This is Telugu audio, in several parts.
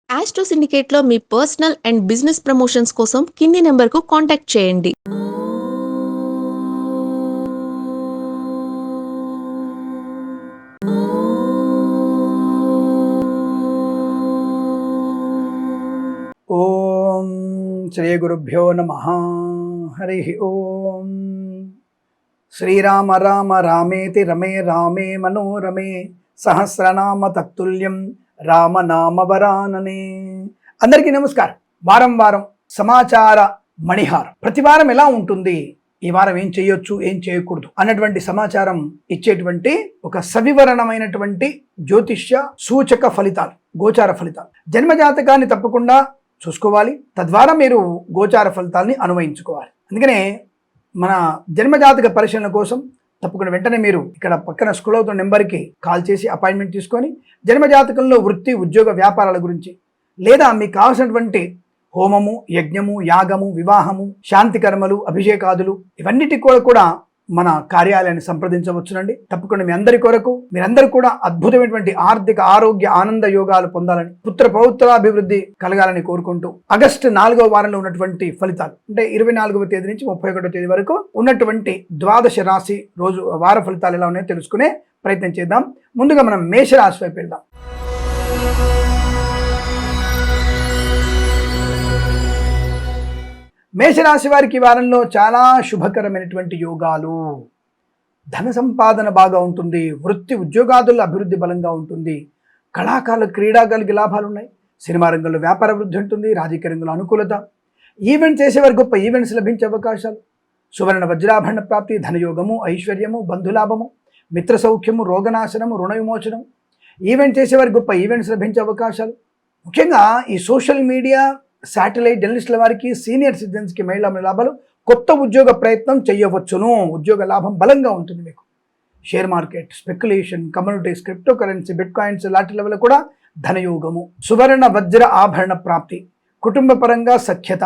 ఆస్ట్రో సిండికేట్లో మీ పర్సనల్ అండ్ బిజినెస్ ప్రమోషన్స్ కోసం కింది నెంబర్కు కాంటాక్ట్ చేయండి. ఓం శ్రీ గురుభ్యో నమః. హరి ఓం. శ్రీరామ రామ రామేతి రమే రామే మనోరమే సహస్రనామ తత్తుల్యం రామనామవరాననే. అందరికీ నమస్కారం. వారం వారం సమాచార మణిహారం ప్రతి వారం ఎలా ఉంటుంది, ఈ వారం ఏం చేయొచ్చు ఏం చేయకూడదు అన్నటువంటి సమాచారం ఇచ్చేటువంటి ఒక సవివరణమైనటువంటి జ్యోతిష్య సూచక ఫలితాలు, గోచార ఫలితాలు. జన్మజాతకాన్ని తప్పకుండా చూసుకోవాలి, తద్వారా మీరు గోచార ఫలితాలని అన్వయించుకోవాలి. అందుకనే మన జన్మజాతక పరిశీలన కోసం తప్పకుండా వెంటనే మీరు ఇక్కడ పక్కన స్క్రోల్ అవుతున్న నెంబర్కి కాల్ చేసి అపాయింట్మెంట్ తీసుకొని జన్మజాతకంలో వృత్తి, ఉద్యోగ, వ్యాపారాల గురించి లేదా మీకు కావాల్సినటువంటి హోమము, యజ్ఞము, యాగము, వివాహము, శాంతి కర్మలు, అభిషేకాదులు ఇవన్నిటి కూడా మన కార్యాలయాన్ని సంప్రదించవచ్చునండి. తప్పకుండా మీ అందరి కొరకు మీరందరూ కూడా అద్భుతమైనటువంటి ఆర్థిక, ఆరోగ్య, ఆనంద యోగాలు పొందాలని, పుత్ర పౌత్రాభివృద్ధి కలగాలని కోరుకుంటూ ఆగస్టు 4వ వారంలో ఉన్నటువంటి ఫలితాలు అంటే 24వ తేదీ నుంచి 31వ తేదీ వరకు ఉన్నటువంటి ద్వాదశ రాశి రోజు వార ఫలితాలు ఎలా ఉన్నాయో తెలుసుకునే ప్రయత్నం చేద్దాం. ముందుగా మనం మేషరాశి వైపు వెళ్దాం. మేషరాశి వారికి ఈ వారంలో చాలా శుభకరమైనటువంటి యోగాలు. ధన సంపాదన బాగా ఉంటుంది, వృత్తి ఉద్యోగాదుల్లో అభివృద్ధి బలంగా ఉంటుంది, కళాకారులకు, క్రీడాకారులకి లాభాలు ఉన్నాయి, సినిమా రంగంలో వ్యాపార వృద్ధి ఉంటుంది, రాజకీయ రంగంలో అనుకూలత, ఈవెంట్ చేసేవారికి గొప్ప ఈవెంట్స్ లభించే అవకాశాలు, సువర్ణ వజ్రాభరణ ప్రాప్తి, ధనయోగము, ఐశ్వర్యము, బంధులాభము, మిత్ర సౌఖ్యము, రోగనాశనము, రుణ విమోచనం, ఈవెంట్ చేసేవారికి గొప్ప ఈవెంట్స్ లభించే అవకాశాలు. ముఖ్యంగా ఈ సోషల్ మీడియా, శాటిలైట్ జర్నలిస్టుల వారికి, సీనియర్ సిటిజన్స్కి, మహిళా లాభాలు, కొత్త ఉద్యోగ ప్రయత్నం చేయవచ్చును, ఉద్యోగ లాభం బలంగా ఉంటుంది మీకు. Share market, speculation, communities, crypto currency, bit coins లాంటి లెవెల్ కూడా ధనయోగము, సువర్ణ వజ్ర ఆభరణ ప్రాప్తి, కుటుంబ పరంగా సఖ్యత,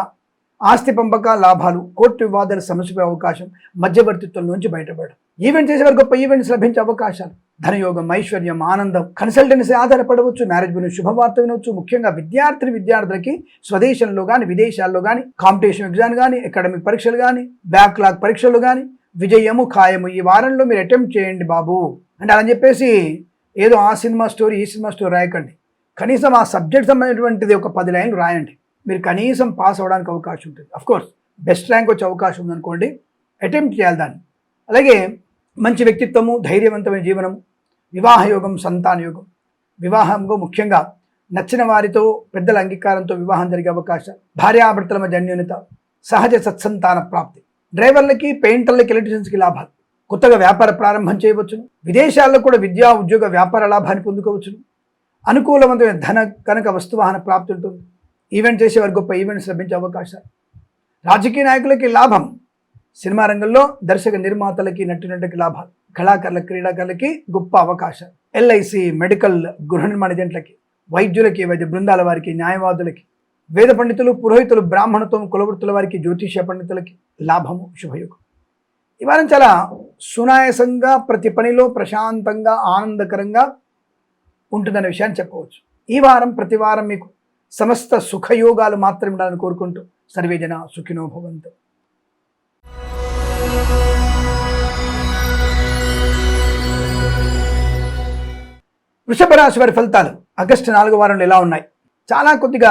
ఆస్తి పంపక లాభాలు, కోర్టు వివాదాల సమస్యపై అవకాశం, మధ్యవర్తిత్వం నుంచి బయటపడడం, ఈవెంట్ చేసేవారు గొప్ప ఈవెంట్స్ లభించే అవకాశాలు, ధనయోగం, ఐశ్వర్యం, ఆనందం, కన్సల్టెన్సీ ఆధారపడవచ్చు, మ్యారేజ్ గురించి శుభవార్త వినవచ్చు. ముఖ్యంగా విద్యార్థులకి స్వదేశంలో కానీ విదేశాల్లో కానీ కాంపిటీషన్ ఎగ్జామ్ కానీ అకాడమిక్ పరీక్షలు కానీ బ్యాక్లాగ్ పరీక్షలు కానీ విజయము ఖాయము. ఈ వారంలో మీరు అటెంప్ట్ చేయండి బాబు అంటే అలా చెప్పేసి ఏదో ఆ సినిమా స్టోరీ ఈ సినిమా స్టోరీ రాయకండి. కనీసం ఆ సబ్జెక్ట్ సంబంధించినటువంటిది ఒక 10 లైన్లు రాయండి, మీరు కనీసం పాస్ అవ్వడానికి అవకాశం ఉంటుంది. అఫ్కోర్స్ బెస్ట్ ర్యాంక్ వచ్చే అవకాశం ఉందనుకోండి, అటెంప్ట్ చేయాలి దాన్ని. అలాగే మంచి వ్యక్తిత్వము, ధైర్యవంతమైన జీవనము, వివాహయోగం, సంతానయోగం, వివాహంలో ముఖ్యంగా నచ్చిన వారితో పెద్దల అంగీకారంతో వివాహం జరిగే అవకాశం, భార్యాభర్తల మధ్య అన్యోన్యత, సహజ సత్సంతాన ప్రాప్తి, డ్రైవర్లకి, పెయింటర్లకి, ఎలక్ట్రీషియన్స్కి లాభాలు, కొత్తగా వ్యాపార ప్రారంభం చేయవచ్చును, విదేశాల్లో కూడా విద్యా, ఉద్యోగ, వ్యాపార లాభాన్ని పొందుకోవచ్చును, అనుకూలవంతమైన ధన కనుక వస్తువాహన ప్రాప్తి ఉంటుంది, ఈవెంట్ చేసేవారు గొప్ప ఈవెంట్స్ లభించే అవకాశాలు, రాజకీయ నాయకులకి లాభం, సినిమా రంగంలో దర్శక నిర్మాతలకి, నటినటులకి లాభాలు, కళాకారుల, క్రీడాకారులకి గొప్ప అవకాశాలు, ఎల్ఐసి, మెడికల్, గృహ నిర్మాణ ఏజెంట్లకి, వైద్యులకి, వైద్య బృందాల వారికి, న్యాయవాదులకి, వేద పండితులు, పురోహితులు, బ్రాహ్మణత్వం, కులవృత్తుల వారికి, జ్యోతిష్య పండితులకి లాభము, శుభయోగం. ఈ వారం చాలా సునాయాసంగా ప్రతి పనిలో ప్రశాంతంగా ఆనందకరంగా ఉంటుందనే విషయాన్ని చెప్పవచ్చు. ఈ వారం ప్రతి వారం మీకు సమస్త సుఖయోగాలు మాత్రమే ఉండాలని కోరుకుంటూ సర్వేజన సుఖినో భవంతు. వృషభ రాశి వారి ఫలితాలు ఆగస్టు 4వ వారంలో ఎలా ఉన్నాయి? చాలా కొద్దిగా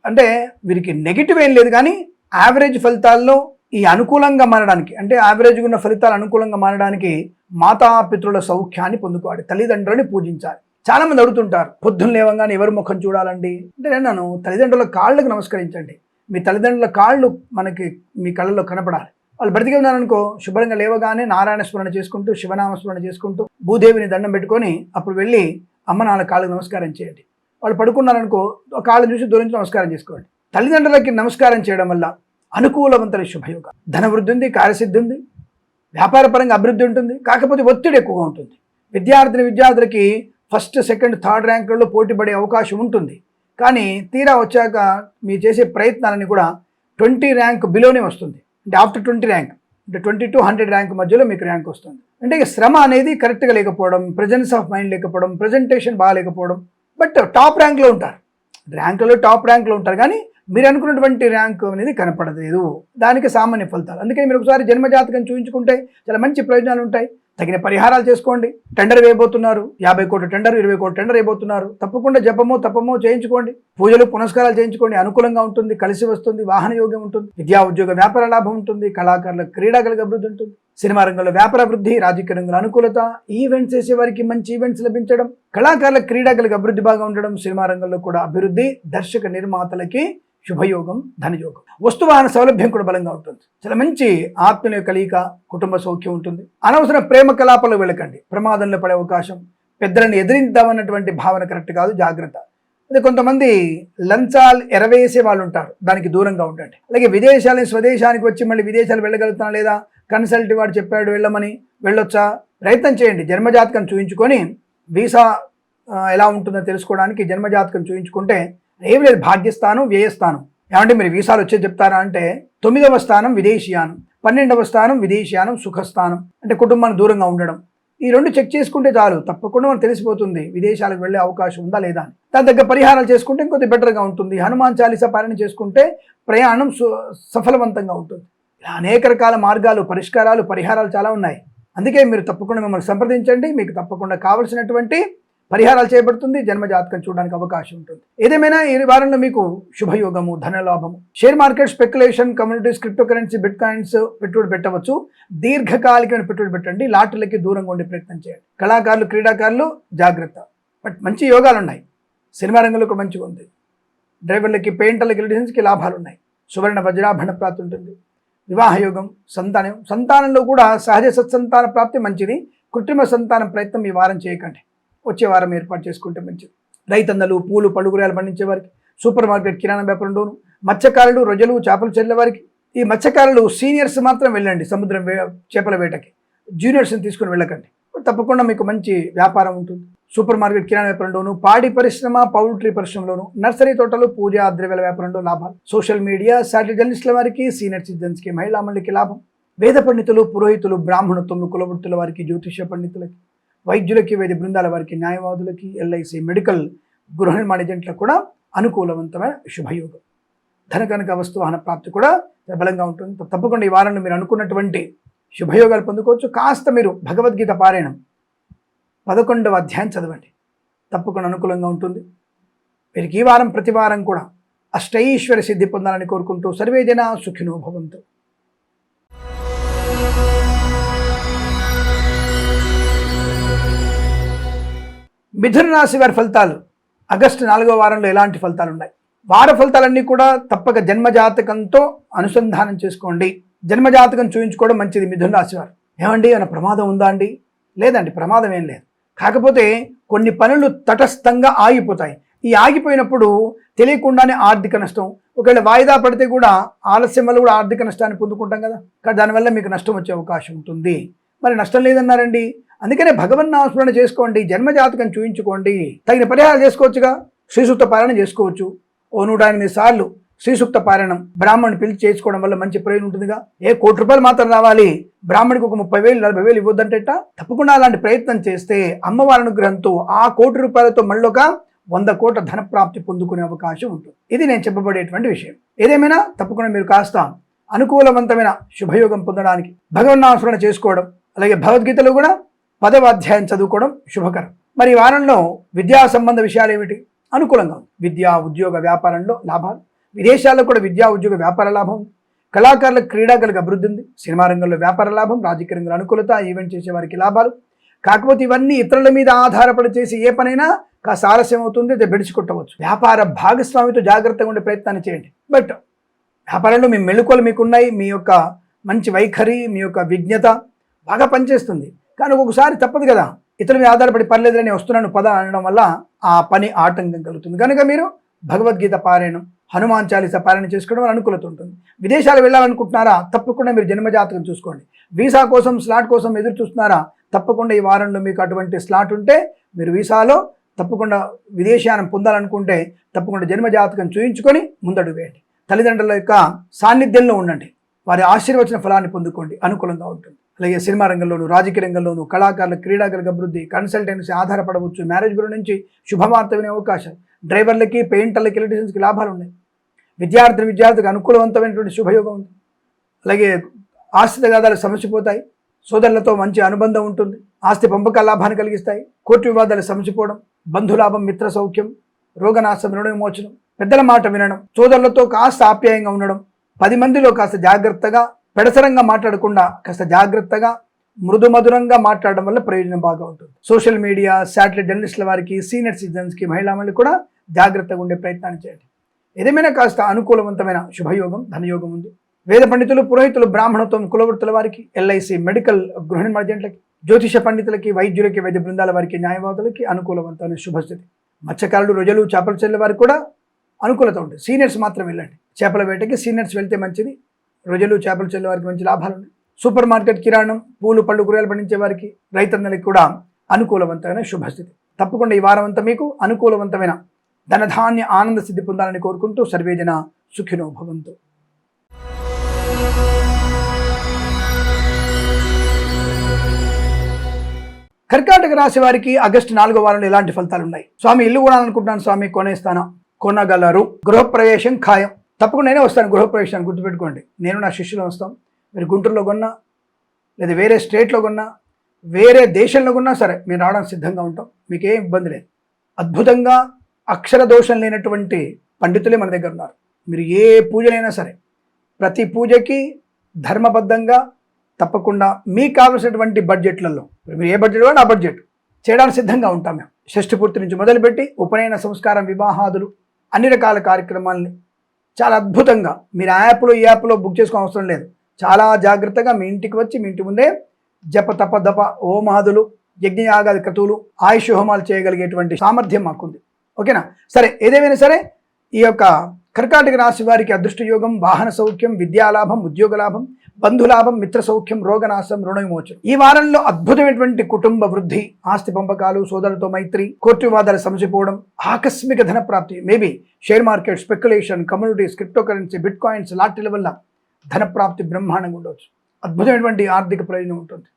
అంటే వీరికి నెగిటివ్ ఏం లేదు, కానీ యావరేజ్ ఫలితాల్లో ఈ అనుకూలంగా మారడానికి అంటే యావరేజ్గా ఉన్న ఫలితాలు అనుకూలంగా మారడానికి మాతాపితృల సౌఖ్యాన్ని పొందుకోవాలి, తల్లిదండ్రులని పూజించాలి. చాలా మంది అడుగుతుంటారు, పొద్దున్న లేవగానే ఎవరి ముఖం చూడాలండి అంటే నేను తల్లిదండ్రుల కాళ్ళకు నమస్కరించండి. మీ తల్లిదండ్రుల కాళ్ళు మనకి మీ కళ్ళలో కనపడాలి. వాళ్ళు బ్రతికి ఉన్నారనుకో, శుభ్రంగా లేవగానే నారాయణ స్మరణ చేసుకుంటూ, శివనామ స్మరణ చేసుకుంటూ, భూదేవిని దండం పెట్టుకొని అప్పుడు వెళ్ళి అమ్మ నాన్న కాళ్ళకు నమస్కారం చేయండి. వాళ్ళు పడుకున్నారనుకో, కాళ్ళు చూసి దూరం నుంచి నమస్కారం చేసుకోండి. తల్లిదండ్రులకి నమస్కారం చేయడం వల్ల అనుకూలవంతమైన శుభయోగం, ధనవృద్ధి ఉంది, కార్యసిద్ధి ఉంది, వ్యాపారపరంగా అభివృద్ధి ఉంటుంది. కాకపోతే ఒత్తిడి ఎక్కువగా ఉంటుంది. విద్యార్థులకి ఫస్ట్, సెకండ్, థర్డ్ ర్యాంకులలో పోటీ పడే అవకాశం ఉంటుంది. కానీ తీరా వచ్చాక మీరు చేసే ప్రయత్నాలని కూడా 20 ర్యాంక్ బిలోనే వస్తుంది. అంటే ఆఫ్టర్ 20 ర్యాంక్ అంటే 20 to 100 ర్యాంక్ మధ్యలో మీకు ర్యాంక్ వస్తుంది. అంటే శ్రమ అనేది కరెక్ట్గా లేకపోవడం, ప్రెజెన్స్ ఆఫ్ మైండ్ లేకపోవడం, ప్రజెంటేషన్ బాగాలేకపోవడం, బట్ టాప్ ర్యాంక్లో ఉంటారు. ర్యాంకులో టాప్ ర్యాంకులో ఉంటారు, కానీ మీరు అనుకున్నటువంటి ర్యాంకు అనేది కనపడలేదు. దానికి సామాన్య ఫలితాలు. అందుకని మీరు ఒకసారి జన్మజాతకం చూపించుకుంటే చాలా మంచి ప్రయోజనాలు ఉంటాయి. తగిన పరిహారాలు చేసుకోండి. టెండర్ వేయబోతున్నారు, 50 కోట్ల టెండర్, 20 కోట్ల టెండర్ వేయబోతున్నారు, తప్పకుండా జపమో తప్పమో చేయించుకోండి. పూజలు పునస్కారాలు చేయించుకోండి. అనుకూలంగా ఉంటుంది, కలిసి వస్తుంది, వాహన యోగ్యం ఉంటుంది, విద్యా ఉద్యోగ వ్యాపార లాభం ఉంటుంది, కళాకారుల క్రీడాకారులకు అభివృద్ధి ఉంటుంది, సినిమా రంగంలో వ్యాపార అభివృద్ధి, రాజకీయ రంగంలో అనుకూలత, ఈవెంట్స్ చేసే వారికి మంచి ఈవెంట్స్ లభించడం, కళాకారుల క్రీడాకారులకు అభివృద్ధి బాగా ఉండడం, సినిమా రంగంలో కూడా అభివృద్ధి, దర్శక నిర్మాతలకి శుభయోగం, ధనయోగం, వస్తువాహన సౌలభ్యం కూడా బలంగా ఉంటుంది. చాలా మంచి ఆత్మీయ కలియిక, కుటుంబ సౌఖ్యం ఉంటుంది. అనవసర ప్రేమ కలాపాలు వెళ్ళకండి, ప్రమాదంలో పడే అవకాశం. పెద్దలను ఎదిరిద్దామన్నటువంటి భావన కరెక్ట్ కాదు, జాగ్రత్త. అదే కొంతమంది లంచాలు ఎరవేసే వాళ్ళు ఉంటారు, దానికి దూరంగా ఉండండి. అలాగే విదేశాలని స్వదేశానికి వచ్చి మళ్ళీ విదేశాలు వెళ్ళగలుగుతానా లేదా, కన్సల్ట్ వాడు చెప్పాడు వెళ్ళమని వెళ్ళొచ్చా, ప్రయత్నం చేయండి. జన్మజాతకం చూయించుకొని వీసా ఎలా ఉంటుందో తెలుసుకోవడానికి జన్మజాతకం చూయించుకుంటే ఏమి లేదు, భాగ్యస్థానం, వ్యయస్థానం. ఏమంటే మీరు వీసాలు వచ్చే చెప్తారా అంటే 9వ స్థానం విదేశీయానం, 12వ స్థానం విదేశీయానం, సుఖస్థానం అంటే కుటుంబానికి దూరంగా ఉండడం. ఈ 2 చెక్ చేసుకుంటే చాలు, తప్పకుండా మనకు తెలిసిపోతుంది విదేశాలకు వెళ్ళే అవకాశం ఉందా లేదా అని. దాని దగ్గర పరిహారాలు చేసుకుంటే ఇంకొద్ది బెటర్గా ఉంటుంది. హనుమాన్ చాలీసా పాలన చేసుకుంటే ప్రయాణం సఫలవంతంగా ఉంటుంది. ఇలా అనేక రకాల మార్గాలు, పరిష్కారాలు, పరిహారాలు చాలా ఉన్నాయి. అందుకే మీరు తప్పకుండా మిమ్మల్ని సంప్రదించండి, మీకు తప్పకుండా కావలసినటువంటి పరిహారాలు చేయబడుతుంది. జన్మజాతకం చూడడానికి అవకాశం ఉంటుంది. ఏదేమైనా ఈ వారంలో మీకు శుభయోగము, ధనలాభము, share market, speculation, communities, crypto currency, bitcoins పెట్టుబడి పెట్టవచ్చు. దీర్ఘకాలికమైన పెట్టుబడి పెట్టండి. లాటరీలకి దూరంగా ఉండే ప్రయత్నం చేయండి. కళాకారులు, క్రీడాకారులు జాగ్రత్త. బట్ మంచి యోగాలు ఉన్నాయి. సినిమా రంగంలో కూడా మంచిగా ఉంది. డ్రైవర్లకి, పెయింటర్లకి, ఎలక్ట్రీషియన్స్కి లాభాలు ఉన్నాయి. సువర్ణ వజ్రాభరణ ప్రాప్తి ఉంటుంది. వివాహ యోగం, సంతానంలో కూడా సహజ సత్సంతాన ప్రాప్తి మంచిది. కృత్రిమ సంతానం ప్రయత్నం ఈ వారం చేయకండి, వచ్చే వారం ఏర్పాటు చేసుకుంటే మంచిది. రైతన్నలు, పూలు, పళ్ళుకూరగాయలు పండించే వారికి, సూపర్ మార్కెట్, కిరాణా వ్యాపారంలోను, మత్స్యకారులు, రొయ్యలు, చేపలు చెల్లె వారికి, ఈ మత్స్యకారులు సీనియర్స్ మాత్రం వెళ్ళండి సముద్రం చేపల వేటకి, జూనియర్స్ని తీసుకుని వెళ్ళకండి. తప్పకుండా మీకు మంచి వ్యాపారం ఉంటుంది. సూపర్ మార్కెట్, కిరాణా వ్యాపారంలోను, పాడి పరిశ్రమ, పౌల్ట్రీ పరిశ్రమలోను, నర్సరీ తోటలు, పూజా ద్రవ్యాల వ్యాపారంలో లాభాలు. సోషల్ మీడియా, సాటిలైట్ జర్నలిస్టుల వారికి, సీనియర్ సిటిజన్స్కి, మహిళా మండలికి లాభం. వేద పండితులు, పురోహితులు, బ్రాహ్మణత్వములు, కులవృత్తుల వారికి, జ్యోతిష పండితులకి, వైద్యులకి, వైద్య బృందాల వారికి, న్యాయవాదులకి, ఎల్ఐసి, మెడికల్, గృహ నిర్మాణ ఏజెంట్లకు కూడా అనుకూలవంతమైన శుభయోగం. ధనకనక వస్తువాహన ప్రాప్తి కూడా బలంగా ఉంటుంది. తప్పకుండా ఈ వారంలో మీరు అనుకున్నటువంటి శుభయోగాలు పొందుకోవచ్చు. కాస్త మీరు భగవద్గీత పారాయణం 11వ అధ్యాయం చదవండి, తప్పకుండా అనుకూలంగా ఉంటుంది. వీరికి ఈ వారం ప్రతి వారం కూడా అష్టైశ్వర్య సిద్ధి పొందాలని కోరుకుంటూ సర్వే జన సుఖినో భవంతు. మిథున రాశి వారి ఫలితాలు ఆగస్టు 4వ వారంలో ఎలాంటి ఫలితాలు ఉన్నాయి? వార ఫలితాలన్నీ కూడా తప్పక జన్మజాతకంతో అనుసంధానం చేసుకోండి. జన్మజాతకం చూయించుకోవడం మంచిది. మిథున రాశి వారు ఏమండి ఏమైనా ప్రమాదం ఉందా అండి? లేదండి, ప్రమాదం ఏం లేదు. కాకపోతే కొన్ని పనులు తటస్థంగా ఆగిపోతాయి. ఈ ఆగిపోయినప్పుడు తెలియకుండానే ఆర్థిక నష్టం, ఒకవేళ వాయిదా పడితే కూడా ఆలస్యం వల్ల కూడా ఆర్థిక నష్టాన్ని పొందుకుంటాం కదా, కానీ దానివల్ల మీకు నష్టం వచ్చే అవకాశం ఉంటుంది. మరి నష్టం లేదన్నారండి, అందుకనే భగవన్నామస్మరణ చేసుకోండి, జన్మజాతకం చూయించుకోండి, తగిన పరిహారాలు చేసుకోవచ్చుగా. శ్రీసూక్త పారాయణ చేసుకోవచ్చు. ఓ 108 సార్లు శ్రీసూక్త పారాయణం బ్రాహ్మణుని పిలిచి చేసుకోవడం వల్ల మంచి ప్రయోజనం ఉంటుందిగా. ఏ 1 కోటి రూపాయలు మాత్రం రావాలి, బ్రాహ్మణికి ఒక 30,000 40,000 ఇవ్వద్దంటేట. తప్పకుండా అలాంటి ప్రయత్నం చేస్తే అమ్మవారి అనుగ్రహంతో ఆ 1 కోటి రూపాయలతో మళ్ళొక 100 కోట్ల ధన ప్రాప్తి పొందుకునే అవకాశం ఉంటుంది. ఇది నేను చెప్పబడేటువంటి విషయం. ఏదేమైనా తప్పకుండా మీరు కాస్త అనుకూలవంతమైన శుభయోగం పొందడానికి భగవన్నామస్మరణ చేసుకోవడం, అలాగే భగవద్గీతలో కూడా 10వ అధ్యాయం చదువుకోవడం శుభకరం. మరి ఈ వారంలో విద్యా సంబంధ విషయాలు ఏమిటి? అనుకూలంగా ఉంది. విద్యా ఉద్యోగ వ్యాపారంలో లాభాలు, విదేశాల్లో కూడా విద్యా ఉద్యోగ వ్యాపార లాభం, కళాకారులకు, క్రీడాకారులకు అభివృద్ధి ఉంది. సినిమా రంగంలో వ్యాపార లాభం, రాజకీయ రంగంలో అనుకూలత, ఈవెంట్ చేసే వారికి లాభాలు. కాకపోతే ఇవన్నీ ఇతరుల మీద ఆధారపడి చేసి ఏ పనైనా కాస్త ఆలస్యం అవుతుంది, అది బెడిచికొట్టవచ్చు. వ్యాపార భాగస్వామితో జాగ్రత్తగా ఉండే ప్రయత్నాన్ని చేయండి. బట్ వ్యాపారంలో మీ మెళుకువలు మీకున్నాయి, మీ యొక్క మంచి వైఖరి, మీ యొక్క విజ్ఞత బాగా పనిచేస్తుంది. కానీ ఒక్కొక్కసారి తప్పదు కదా, ఇతరుల మీద ఆధారపడి పర్లేదులే నేను వస్తున్నాను పద అనడం వల్ల ఆ పని ఆటంకం కలుగుతుంది. కనుక మీరు భగవద్గీత పారాయణం, హనుమాన్ చాలీసా పారాయణ చేసుకోవడం వల్ల అనుకూలత ఉంటుంది. విదేశాలు వెళ్ళాలనుకుంటున్నారా? తప్పకుండా మీరు జన్మజాతకం చూసుకోండి. వీసా కోసం, స్లాట్ కోసం ఎదురు చూస్తున్నారా? తప్పకుండా ఈ వారంలో మీకు అటువంటి స్లాట్ ఉంటే మీరు వీసాలో తప్పకుండా విదేశానం పొందాలనుకుంటే తప్పకుండా జన్మజాతకం చూయించుకొని ముందడుగు వేయండి. తల్లిదండ్రుల యొక్క సాన్నిధ్యంలో ఉండండి, వారి ఆశీర్వచన ఫలాన్ని పొందుకోండి, అనుకూలంగా ఉంటుంది. అలాగే సినిమా రంగంలోను, రాజకీయ రంగంలోను, కళాకారుల క్రీడాకారులకు అభివృద్ధి, కన్సల్టెన్సీ ఆధారపడవచ్చు, మ్యారేజ్ బ్యూరో నుంచి శుభవార్త వినే అవకాశం, డ్రైవర్లకి, పెయింటర్లకి, ఎలక్ట్రీషియన్స్కి లాభాలు ఉన్నాయి. విద్యార్థికి అనుకూలవంతమైనటువంటి శుభయోగం ఉంది. అలాగే ఆస్తి తగాదాలు సమసిపోతాయి, సోదరులతో మంచి అనుబంధం ఉంటుంది, ఆస్తి పంపకాల లాభాన్ని కలిగిస్తాయి, కోర్టు వివాదాలు సమసిపోవడం, బంధులాభం, మిత్ర సౌఖ్యం, రోగనాశం, రుణ విమోచనం, పెద్దల మాట వినడం, సోదరులతో కాస్త ఆప్యాయంగా ఉండడం, 10 మందిలో కాస్త జాగ్రత్తగా, పెడసరంగా మాట్లాడకుండా కాస్త జాగ్రత్తగా మృదుమధురంగా మాట్లాడడం వల్ల ప్రయోజనం బాగా ఉంటుంది. సోషల్ మీడియా, శాటిలైట్ జర్నలిస్టుల వారికి, సీనియర్ సిటిజన్స్కి, మహిళామణులు కూడా జాగ్రత్తగా ఉండే ప్రయత్నాన్ని చేయండి. ఏదేమైనా కాస్త అనుకూలవంతమైన శుభయోగం, ధనయోగం ఉంది. వేద పండితులు, పురోహితులు, బ్రాహ్మణత్వం, కులవృత్తుల వారికి, ఎల్ఐసి, మెడికల్, గృహ నిర్మాణజంట్లకి, జ్యోతిష పండితులకి, వైద్యులకి, వైద్య బృందాల వారికి, న్యాయవాదులకి అనుకూలవంతమైన శుభస్థితి. మత్స్యకారులు, రొయ్యలు, చేపల చెల్లెల వారికి కూడా అనుకూలత ఉంటుంది. సీనియర్స్ మాత్రం వెళ్ళండి. చేపల వేటకి సీనియర్స్ వెళ్తే మంచిది. రొయ్యలు, చేపల చెల్లెల వారికి మంచి లాభాలు ఉన్నాయి. సూపర్ మార్కెట్, కిరాణం, పూలు, పళ్ళు, కూరగాయలు పండించే వారికి, రైతన్నలకి కూడా అనుకూలవంతమైన శుభస్థితి. తప్పకుండా ఈ వారం అంతా మీకు అనుకూలవంతమైన ధనధాన్య ఆనంద సిద్ధి పొందాలని కోరుకుంటూ సర్వేజన సుఖినో భవంతు. కర్కాటక రాశి వారికి ఆగస్టు 4వ వారంలో ఎలాంటి ఫలితాలు ఉన్నాయి? స్వామి, ఇల్లు కొనాలనుకుంటున్నాను స్వామి, కొనేస్తానా? కొనగలరు. గృహప్రవేశం ఖాయం. తప్పకుండా నేనే వస్తాను గృహప్రవేశాన్ని, గుర్తుపెట్టుకోండి. నేను నా శిష్యులు వస్తాం. మీరు గుంటూరులో కొన్నా, లేదా వేరే స్టేట్లో కొన్నా, వేరే దేశంలో కొన్నా సరే మేము రావడానికి సిద్ధంగా ఉంటాం. మీకేం ఇబ్బంది లేదు. అద్భుతంగా అక్షర దోషం లేనటువంటి పండితులే మన దగ్గర ఉన్నారు. మీరు ఏ పూజలైనా సరే ప్రతి పూజకి ధర్మబద్ధంగా తప్పకుండా మీకు కావలసినటువంటి బడ్జెట్లలో, మీరు ఏ బడ్జెట్ కూడా ఆ బడ్జెట్ చేయడానికి సిద్ధంగా ఉంటాం. మేము షష్ఠి పూర్తి నుంచి మొదలుపెట్టి ఉపనయన, సంస్కారం, వివాహాదులు అన్ని రకాల కార్యక్రమాలని చాలా అద్భుతంగా మీరు ఈ యాప్లో బుక్ చేసుకోవడం అవసరం లేదు. చాలా జాగ్రత్తగా మీ ఇంటికి వచ్చి మీ ఇంటి ముందే జప తప దప హోమాదులు, యజ్ఞయాగాది క్రతువులు, ఆయుష్ హోమాలు చేయగలిగేటువంటి సామర్థ్యం మాకుంది. ఓకేనా? సరే, ఏదేమైనా సరే ఈ యొక్క కర్కాటక రాశి వారికి అదృష్ట యోగం, వాహన సౌఖ్యం, విద్యాలాభం, ఉద్యోగ లాభం, బంధులాభం, మిత్ర సౌఖ్యం, రోగనాశం, రుణ విమోచనం. ఈ వారంలో అద్భుతమైనటువంటి కుటుంబ వృద్ధి, ఆస్తి పంపకాలు, సోదరులతో మైత్రి, కోర్టు వివాదాలు సమసిపోవడం, ఆకస్మిక ధన ప్రాప్తి, maybe share market, speculation, communities, crypto currency, bitcoins, లాటరీల వల్ల ధన ప్రాప్తి బ్రహ్మాండంగా ఉండవచ్చు. అద్భుతమైనటువంటి ఆర్థిక ప్రయోజనం ఉంటుంది.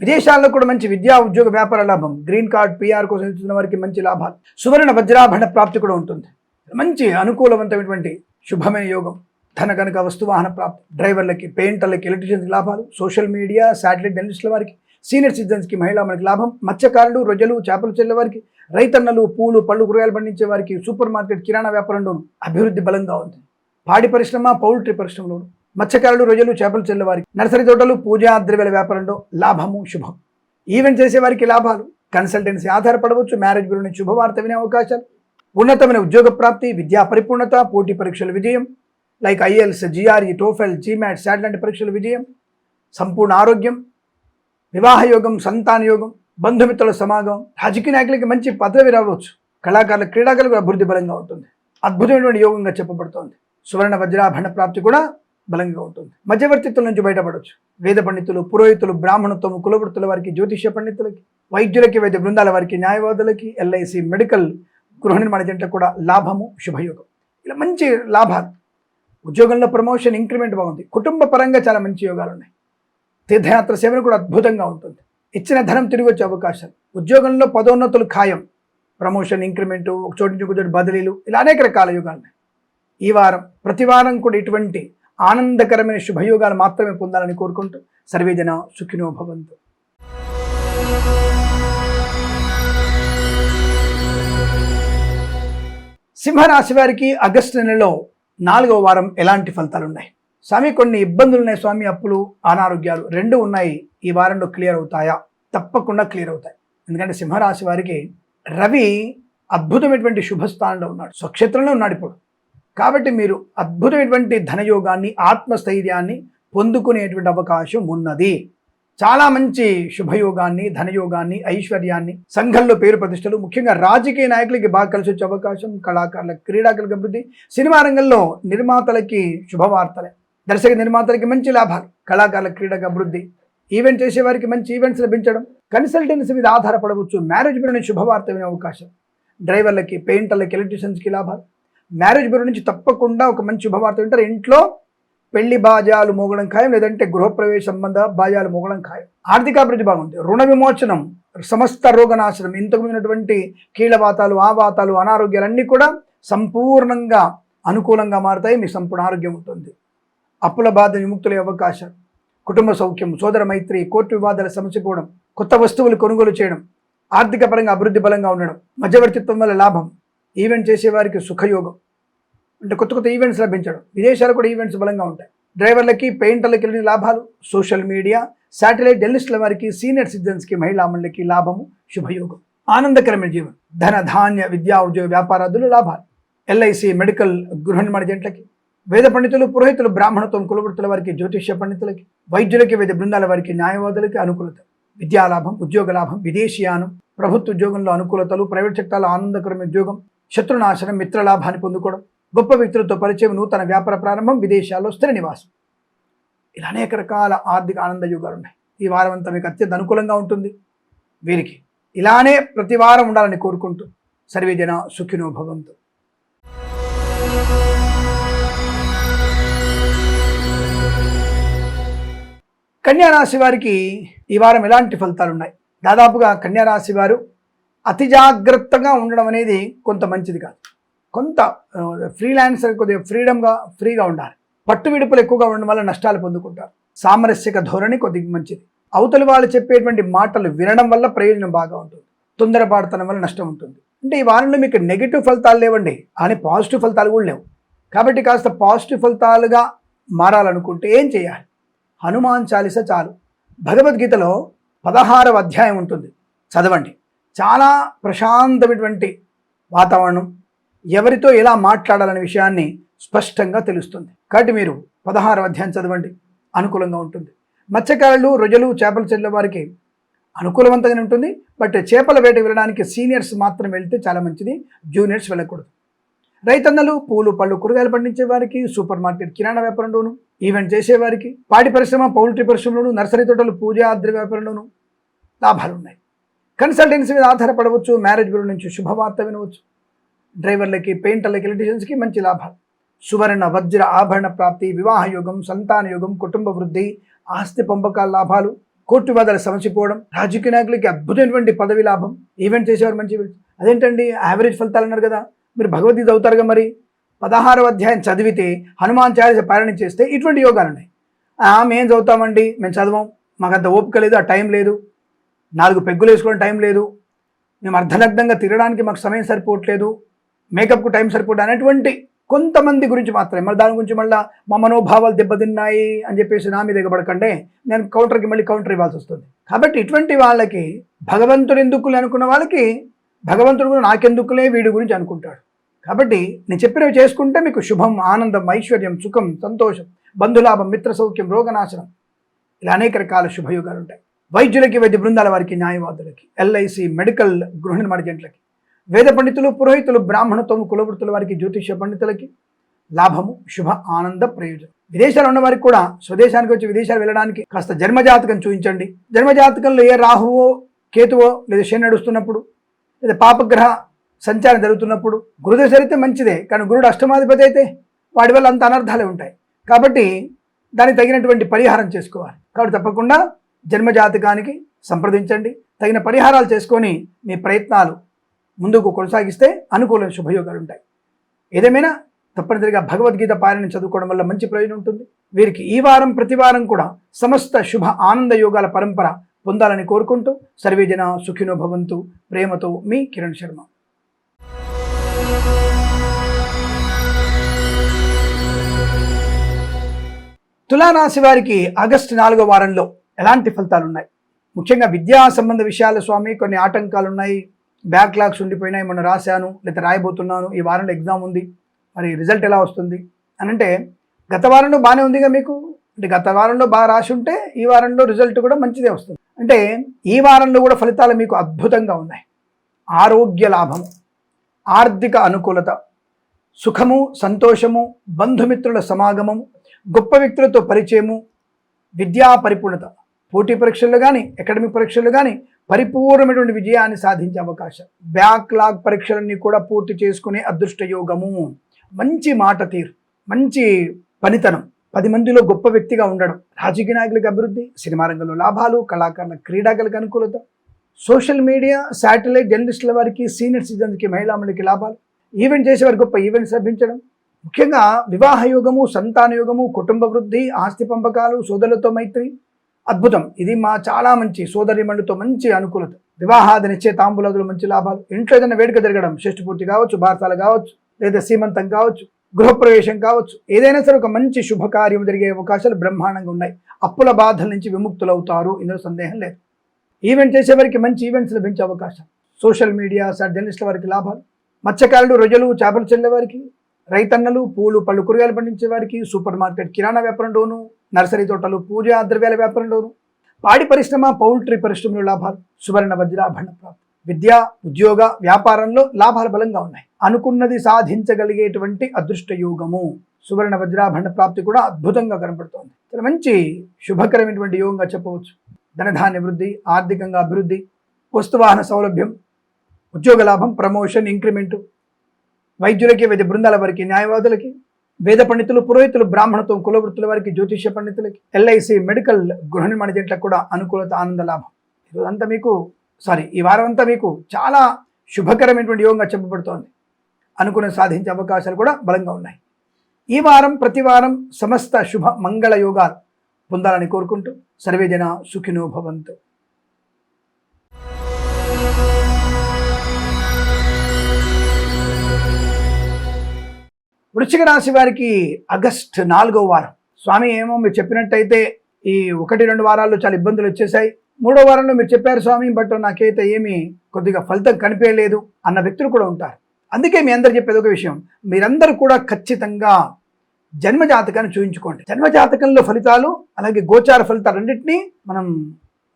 విదేశాల్లో కూడా మంచి విద్యా, ఉద్యోగ, వ్యాపార లాభం, గ్రీన్ కార్డ్, పిఆర్ కోసం ఎదుగుతున్న వారికి మంచి లాభాలు, సువర్ణ వజ్రాభరణ ప్రాప్తి కూడా ఉంటుంది. మంచి అనుకూలవంతమైనటువంటి శుభమైన యోగం. ధన కనుక వస్తువాహన ప్రాప్తి, డ్రైవర్లకి, పెయింటర్లకి, ఎలక్ట్రీషియన్స్కి లాభాలు, సోషల్ మీడియా, శాటిలైట్ జర్నలిస్టుల వారికి, సీనియర్ సిటిజన్స్కి, మహిళామణులకి లాభం, మత్స్యకారులు, రొయ్యలు, చేపలు చెల్లె వారికి, రైతన్నలు, పూలు, పళ్ళు, కూరగాయలు పండించే వారికి, సూపర్ మార్కెట్, కిరాణా వ్యాపారంలోనూ అభివృద్ధి బలంగా ఉంది. పాడి పరిశ్రమ, పౌల్ట్రీ పరిశ్రమలోను, మత్స్యకారులు, రొయ్యలు, చేపలు చెల్లె వారికి, నర్సరీ తోటలు, పూజా ద్రవ్యాల వ్యాపారంలో లాభము, శుభం. ఈవెంట్ చేసే వారికి లాభాలు, కన్సల్టెన్సీ ఆధారపడవచ్చు, మ్యారేజ్ బ్యూరో నుంచి శుభవార్త వినే అవకాశాలు, ఉన్నతమైన ఉద్యోగ ప్రాప్తి, విద్యా పరిపూర్ణత, పోటీ పరీక్షల విజయం, like IELTS, GRE, TOEFL, GMAT, SAT లాంటి పరీక్షల విజయం, సంపూర్ణ ఆరోగ్యం, వివాహ యోగం, సంతాన యోగం, బంధుమిత్రుల సమాగమం, రాజకీయ నాయకులకి మంచి పదవి రావచ్చు, కళాకారుల, క్రీడాకారులకు అభివృద్ధి బలంగా ఉంటుంది. అద్భుతమైనటువంటి యోగంగా చెప్పబడుతోంది. సువర్ణ వజ్రాభరణ ప్రాప్తి కూడా బలంగా ఉంటుంది. మధ్యవర్తిత్వం నుంచి బయటపడవచ్చు. వేద పండితులు, పురోహితులు, బ్రాహ్మణత్వం, కులవృత్తుల వారికి, జ్యోతిష పండితులకి, వైద్యులకి, వైద్య బృందాల వారికి, న్యాయవాదులకి, ఎల్ఐసి, మెడికల్, గృహ నిర్మాణ జంటలకు కూడా లాభము, శుభయోగం. ఇలా మంచి లాభాలు. ఉద్యోగంలో ప్రమోషన్, ఇంక్రిమెంట్ బాగుంది. కుటుంబ పరంగా చాలా మంచి యోగాలు ఉన్నాయి. తీర్థయాత్ర సేవలు కూడా అద్భుతంగా ఉంటుంది. ఇచ్చిన ధనం తిరిగి వచ్చే అవకాశాలు, ఉద్యోగంలో పదోన్నతులు ఖాయం, ప్రమోషన్, ఇంక్రిమెంటు, ఒక చోటు నుంచి ఒక చోటు బదిలీలు, ఇలా అనేక రకాల యోగాలు ఉన్నాయి. ఈ వారం ప్రతి వారం కూడా ఇటువంటి ఆనందకరమైన శుభయోగాలు మాత్రమే పొందాలని కోరుకుంటూ సర్వేజన సుఖినో భవంతు. సింహరాశి వారికి ఆగస్టు నెలలో 4వ వారం ఎలాంటి ఫలితాలు ఉన్నాయి? స్వామి, కొన్ని ఇబ్బందులు ఉన్నాయి స్వామి, అప్పులు, అనారోగ్యాలు 2 ఉన్నాయి. ఈ వారంలో క్లియర్ అవుతాయా? తప్పకుండా క్లియర్ అవుతాయి. ఎందుకంటే సింహరాశి వారికి రవి అద్భుతమైనటువంటి శుభస్థానంలో ఉన్నాడు, స్వక్షేత్రంలో ఉన్నాడు ఇప్పుడు. కాబట్టి మీరు అద్భుతమైనటువంటి ధనయోగాన్ని, ఆత్మస్థైర్యాన్ని పొందుకునేటువంటి అవకాశం ఉన్నది. చాలా మంచి శుభయోగాన్ని, ధనయోగాన్ని, ఐశ్వర్యాన్ని, సంఘంలో పేరు ప్రతిష్టలు, ముఖ్యంగా రాజకీయ నాయకులకి బాగా కలిసి వచ్చే అవకాశం, కళాకారుల, క్రీడాకారులకు అభివృద్ధి, సినిమా రంగంలో నిర్మాతలకి శుభవార్తలే, దర్శక నిర్మాతలకి మంచి లాభాలు, కళాకారుల, క్రీడకు అభివృద్ధి, ఈవెంట్ చేసేవారికి మంచి ఈవెంట్స్ లభించడం, కన్సల్టెన్సీ మీద ఆధారపడవచ్చు, మ్యారేజ్ బ్యూరో నుంచి శుభవార్త వినే అవకాశం, డ్రైవర్లకి, పెయింటర్లకి, ఎలక్ట్రీషియన్స్కి లాభాలు, మ్యారేజ్ బ్యూరో నుంచి తప్పకుండా ఒక మంచి శుభవార్త వింటారు. ఇంట్లో పెళ్లి బాజాలు మోగడం ఖాయం, లేదంటే గృహప్రవేశ సంబంధ బాజాలు మోగడం ఖాయం. ఆర్థికాభివృద్ధి బాగుంది. రుణ విమోచనం, సమస్త రోగనాశనం, ఇంతకుముందున్నటువంటి కీళ్ళవాతాలు, ఆవాతాలు, అనారోగ్యాలన్నీ కూడా సంపూర్ణంగా అనుకూలంగా మారుతాయి. మీ సంపూర్ణ ఆరోగ్యం ఉంటుంది. అప్పుల బాధ విముక్తులే అవకాశం, కుటుంబ సౌఖ్యం, సోదర మైత్రి, కోర్టు వివాదాల సమస్యపోవడం, కొత్త వస్తువులు కొనుగోలు చేయడం, ఆర్థిక పరంగా అభివృద్ధి బలంగా ఉండడం, మధ్యవర్తిత్వం వల్ల లాభం, ఈవెంట్ చేసేవారికి సుఖయోగం, అంటే కొత్త కొత్త ఈవెంట్స్ లభించడం, విదేశాలు కూడా ఈవెంట్స్ బలంగా ఉంటాయి. డ్రైవర్లకి, పెయింటర్లకి వెళ్ళిన లాభాలు, సోషల్ మీడియా, శాటిలైట్ జర్నలిస్టుల వారికి, సీనియర్ సిటిజన్స్కి, మహిళా మండలికి లాభము, శుభయోగం, ఆనందకరమైన జీవనం, ధన ధాన్య విద్యా ఉద్యోగ వ్యాపారాదులు లాభాలు, ఎల్ఐసి, మెడికల్, గృహ నిర్మాణ జంటలకి, వేద పండితులు, పురోహితులు, బ్రాహ్మణత్వం, కులవృత్తుల వారికి, జ్యోతిష్య పండితులకి, వైద్యులకి, వైద్య బృందాల వారికి, న్యాయవాదులకి అనుకూలత, విద్యాలాభం, ఉద్యోగ లాభం, విదేశీయానం, ప్రభుత్వ ఉద్యోగంలో అనుకూలతలు, ప్రైవేట్ సెక్టార్లో ఆనందకరమైన ఉద్యోగం, శత్రునాశనం, మిత్రలాభాన్ని పొందుకోవడం, గొప్ప వ్యక్తులతో పరిచయం, నూతన వ్యాపార ప్రారంభం, విదేశాల్లో స్థిర నివాసం. ఇలా అనేక రకాల ఆర్థిక ఆనంద యోగాలు ఉన్నాయి. ఈ వారం అంతా మీకు అత్యంత అనుకూలంగా ఉంటుంది. వీరికి ఇలానే ప్రతి వారం ఉండాలని కోరుకుంటూ సర్వే జన సుఖినో భవంతు. కన్యారాశి వారికి ఈ వారం ఎలాంటి ఫలితాలు ఉన్నాయి? దాదాపుగా కన్యారాశి వారు అతి జాగ్రత్తగా ఉండడం అనేది కొంత మంచిది కాదు. కొంత ఫ్రీలాన్సర్ కొద్దిగా ఫ్రీగా ఉండాలి. పట్టు విడుపులు ఎక్కువగా ఉండడం వల్ల నష్టాలు పొందుకుంటారు. సామరస్యక ధోరణి కొద్దిగా మంచిది. అవతలి వాళ్ళు చెప్పేటువంటి మాటలు వినడం వల్ల ప్రయోజనం బాగా ఉంటుంది. తొందరపాటుతనం వల్ల నష్టం ఉంటుంది. అంటే ఈ వారంలో మీకు నెగిటివ్ ఫలితాలు లేవండి, కానీ పాజిటివ్ ఫలితాలు కూడా లేవు. కాబట్టి కాస్త పాజిటివ్ ఫలితాలుగా మారాలనుకుంటే ఏం చేయాలి? హనుమాన్ చాలీస చాలు. భగవద్గీతలో 16వ అధ్యాయం ఉంటుంది, చదవండి. చాలా ప్రశాంతమైనటువంటి వాతావరణం, ఎవరితో ఎలా మాట్లాడాలనే విషయాన్ని స్పష్టంగా తెలుస్తుంది. కాబట్టి మీరు 16వ అధ్యాయం చదవండి, అనుకూలంగా ఉంటుంది. మత్స్యకారులు, రొయ్యలు, చేపల చెట్ల వారికి అనుకూలవంతంగానే ఉంటుంది. బట్ చేపల వేట వెళ్ళడానికి సీనియర్స్ మాత్రం వెళ్తే చాలా మంచిది, జూనియర్స్ వెళ్ళకూడదు. రైతన్నలు, పూలు, పళ్ళు, కూరగాయలు పండించే వారికి, సూపర్ మార్కెట్, కిరాణా వ్యాపారంలోను, ఈవెంట్ చేసేవారికి, పాడి పరిశ్రమ, పౌల్ట్రీ పరిశ్రమలోను, నర్సరీ తోటలు, పూజ ఆద్రి వ్యాపారంలోను లాభాలు ఉన్నాయి. కన్సల్టెన్సీ మీద ఆధారపడవచ్చు. మ్యారేజ్ బ్యూరో నుంచి శుభవార్త వినవచ్చు. డ్రైవర్లకి, పెయింటర్లకి, ఎలక్ట్రీషియన్స్కి మంచి లాభాలు. సువర్ణ, వజ్ర, ఆభరణ ప్రాప్తి, వివాహ యోగం, సంతాన యోగం, కుటుంబ వృద్ధి, ఆస్తి పంపకాల లాభాలు, కోర్టు వివాదాలు సమసిపోవడం, రాజకీయ నాయకులకి అద్భుతమైనటువంటి పదవి లాభం, ఈవెంట్ చేసేవారు మంచి. అదేంటండి యావరేజ్ ఫలితాలు అన్నారు కదా, మీరు భగవద్గీత అవుతారుగా. మరి 16వ అధ్యాయం చదివితే, హనుమాన్ చాలీస పారాయణ చేస్తే ఇటువంటి యోగాలు ఉన్నాయి. మేము చదువుతామండి, మేము చదవం, మాకు అంత ఓపిక లేదు, ఆ టైం లేదు, 4 పెగ్గులు వేసుకోవడం టైం లేదు, మేము అర్ధలగ్నంగా తిరగడానికి మాకు సమయం సరిపోవట్లేదు, మేకప్కు టైం సరిపోవడం అనేటువంటి కొంతమంది గురించి మాత్రమే. మళ్ళీ దాని గురించి మళ్ళీ మా మనోభావాలు దెబ్బతిన్నాయి అని చెప్పేసి నా మీద ఎగబడకండి, నేను కౌంటర్ ఇవ్వాల్సి వస్తుంది. కాబట్టి ఇటువంటి వాళ్ళకి భగవంతుడు ఎందుకులే అనుకున్న వాళ్ళకి భగవంతుడు కూడా నాకెందుకులే వీడి గురించి అనుకుంటాడు. కాబట్టి నేను చెప్పినవి చేసుకుంటే మీకు శుభం, ఆనందం, ఐశ్వర్యం, సుఖం, సంతోషం, బంధులాభం, మిత్ర సౌఖ్యం, రోగనాశనం, ఇలా అనేక రకాల శుభయోగాలు ఉంటాయి. వైద్యులకి, వైద్య బృందాల వారికి, న్యాయవాదులకి, ఎల్ఐసి, మెడికల్, గృహ నిర్మాణ జంటలకి, వేద పండితులు, పురోహితులు, బ్రాహ్మణత్వం, కులవృత్తుల వారికి, జ్యోతిష్య పండితులకి లాభము, శుభ, ఆనంద, ప్రయోజనం. విదేశాలు ఉన్న వారికి కూడా స్వదేశానికి వచ్చి విదేశాలు వెళ్ళడానికి కాస్త జన్మజాతకం చూపించండి. జన్మజాతకంలో ఏ రాహువో, కేతువో, లేదా శని నడుస్తున్నప్పుడు, లేదా పాపగ్రహ సంచారం జరుగుతున్నప్పుడు, గురుదశ అయితే మంచిదే, కానీ గురుడు అష్టమాధిపతి అయితే వాడి వల్ల అంత అనర్థాలే ఉంటాయి. కాబట్టి దానికి తగినటువంటి పరిహారం చేసుకోవాలి. కాబట్టి తప్పకుండా జన్మజాతకానికి సంప్రదించండి. తగిన పరిహారాలు చేసుకొని మీ ప్రయత్నాలు ముందుకు కొనసాగిస్తే అనుకూల శుభయోగాలు ఉంటాయి. ఏదేమైనా తప్పనిసరిగా భగవద్గీత పారాయణం చదువుకోవడం వల్ల మంచి ప్రయోజనం ఉంటుంది. వీరికి ఈ వారం ప్రతి వారం కూడా సమస్త శుభ ఆనంద యోగాల పరంపర పొందాలని కోరుకుంటూ సర్వేజన సుఖినో భవంతు. ప్రేమతో మీ కిరణ్ శర్మ. తులారాశి వారికి ఆగస్టు 4వ వారంలో ఎలాంటి ఫలితాలు ఉన్నాయి? ముఖ్యంగా విద్యా సంబంధ విషయాల స్వామి కొన్ని ఆటంకాలు ఉన్నాయి, బ్యాక్లాగ్స్ ఉండిపోయినాయి, మొన్న రాశాను లేదా రాయబోతున్నాను, ఈ వారంలో ఎగ్జామ్ ఉంది, మరి రిజల్ట్ ఎలా వస్తుంది అని అంటే, గత వారంలో బాగానే ఉందిగా మీకు, అంటే గత వారంలో బాగా రాసి ఉంటే ఈ వారంలో రిజల్ట్ కూడా మంచిదే వస్తుంది. అంటే ఈ వారంలో కూడా ఫలితాలు మీకు అద్భుతంగా ఉన్నాయి. ఆరోగ్య లాభము, ఆర్థిక అనుకూలత, సుఖము, సంతోషము, బంధుమిత్రుల సమాగమము, గొప్ప వ్యక్తులతో పరిచయము, విద్యా పరిపూర్ణత, పోటీ పరీక్షల్లో కానీ అకాడమిక్ పరీక్షల్లో కానీ పరిపూర్ణమైనటువంటి విజయాన్ని సాధించే అవకాశం, బ్యాక్లాగ్ పరీక్షలన్నీ కూడా పూర్తి చేసుకునే అదృష్ట యోగము, మంచి మాట తీరు, మంచి పనితనం, 10 మందిలో గొప్ప వ్యక్తిగా ఉండడం, రాజకీయ నాయకులకు అభివృద్ధి, సినిమా రంగంలో లాభాలు, కళాకారుల క్రీడాకారులకు అనుకూలత, సోషల్ మీడియా, శాటిలైట్ జర్నలిస్టుల వారికి, సీనియర్ సిటిజన్స్కి, మహిళామణులకి లాభాలు, ఈవెంట్ చేసేవారికి గొప్ప ఈవెంట్స్ లభించడం, ముఖ్యంగా వివాహ యోగము, సంతాన యోగము, కుటుంబ వృద్ధి, ఆస్తి పంపకాలు, సోదరులతో మైత్రి, అద్భుతం. ఇది మా చాలా మంచి సోదరిమణులతో మంచి అనుకూలత, వివాహాది నిశ్చయ తాంబూలాదులు మంచి లాభాలు, ఇంట్లో ఏదైనా వేడుక జరగడం, షష్ఠి పూర్తి కావచ్చు, భారతాలు కావచ్చు, లేదా సీమంతం కావచ్చు, గృహప్రవేశం కావచ్చు, ఏదైనా సరే ఒక మంచి శుభకార్యం జరిగే అవకాశాలు బ్రహ్మాండంగా ఉన్నాయి. అప్పుల బాధల నుంచి విముక్తులవుతారు, ఇందులో సందేహం లేదు. ఈవెంట్ చేసేవారికి మంచి ఈవెంట్స్ లభించే అవకాశం, సోషల్ మీడియా, జర్నలిస్టుల వారికి లాభాలు, మత్స్యకారులు, రొయ్యలు, చేపలు చెల్లే వారికి, రైతన్నలు, పూలు పళ్ళు కూరగాయలు పండించే వారికి, సూపర్ మార్కెట్ కిరాణా వ్యాపారంలోను, నర్సరీ తోటలు, పూజా ద్రవ్యాల వ్యాపారంలోను, పాడి పరిశ్రమ, పౌల్ట్రీ పరిశ్రమలో లాభాలు, సువర్ణ వజ్రాభరణ ప్రాప్తి, విద్య, ఉద్యోగ, వ్యాపారంలో లాభాలు బలంగా ఉన్నాయి. అనుకున్నది సాధించగలిగేటువంటి అదృష్ట యోగము, సువర్ణ వజ్రాభరణ ప్రాప్తి కూడా అద్భుతంగా కనపడుతోంది. చాలా మంచి శుభకరమైనటువంటి యోగంగా చెప్పవచ్చు. ధనధాన్య వృద్ధి, ఆర్థికంగా అభివృద్ధి, వస్తువాహన సౌలభ్యం, ఉద్యోగ లాభం, ప్రమోషన్, ఇంక్రిమెంటు, వైద్యులకి, వైద్య బృందాల వారికి, న్యాయవాదులకి, వేద పండితులు, పురోహితులు, బ్రాహ్మణత్వం, కులవృత్తుల వారికి, జ్యోతిష్య పండితులకి, ఎల్ఐసి, మెడికల్, గృహ నిర్మాణ జంటలకు కూడా అనుకూలత, ఆనంద లాభం. ఈ వారం అంతా మీకు చాలా శుభకరమైనటువంటి యోగంగా చెప్పబడుతోంది. అనుకుని సాధించే అవకాశాలు కూడా బలంగా ఉన్నాయి. ఈ వారం ప్రతి వారం సమస్త శుభ మంగళ యోగాలు పొందాలని కోరుకుంటూ సర్వే జన సుఖినో భవంతు. వృశ్చిక రాశి వారికి ఆగస్టు 4వ వారం. స్వామి ఏమో మీరు చెప్పినట్టయితే ఈ 1-2 వారాల్లో చాలా ఇబ్బందులు వచ్చేసాయి, 3వ వారంలో మీరు చెప్పారు స్వామి, బట్ నాకైతే ఏమీ కొద్దిగా ఫలితం కనిపించలేదు అన్న వ్యక్తులు కూడా ఉంటారు. అందుకే మీ అందరు చెప్పేది ఒక విషయం, మీరందరూ కూడా ఖచ్చితంగా జన్మజాతకాన్ని చూయించుకోండి. జన్మజాతకంలో ఫలితాలు అలాగే గోచార ఫలితాలు రెండింటినీ మనం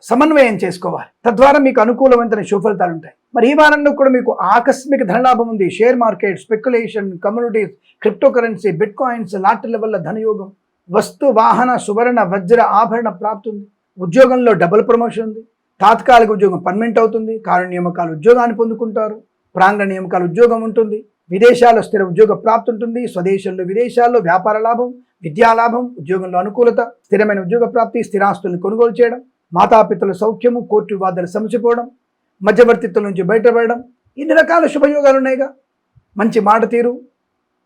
సమన్వయం చేసుకోవాలి. తద్వారా మీకు అనుకూలమైన శుభ ఫలితాలు ఉంటాయి. మరి ఈ వారంలో కూడా మీకు ఆకస్మిక ధనలాభం ఉంది. Share market, speculation, communities, crypto currency, bitcoins, లాటరీల వల్ల ధనయోగం, వస్తు వాహన సువర్ణ వజ్ర ఆభరణ ప్రాప్తి ఉంది. ఉద్యోగంలో డబుల్ ప్రమోషన్ ఉంది. తాత్కాలిక ఉద్యోగం పర్మనెంట్ అవుతుంది. కారు నియామకాలు ఉద్యోగాన్ని పొందుకుంటారు. ప్రాంగణ నియామకాలు ఉద్యోగం ఉంటుంది. విదేశాల్లో స్థిర ఉద్యోగ ప్రాప్తి ఉంటుంది. స్వదేశంలో, విదేశాల్లో వ్యాపార లాభం, విద్యా లాభం, ఉద్యోగంలో అనుకూలత, స్థిరమైన ఉద్యోగ ప్రాప్తి, స్థిరాస్తుల్ని కొనుగోలు చేయడం, మాతాపితల సౌఖ్యము, కోర్టు వివాదాలు సమసిపోవడం, మధ్యవర్తిత్వం నుంచి బయటపడడం, ఇన్ని రకాల శుభయోగాలు ఉన్నాయిగా. మంచి మాట తీరు,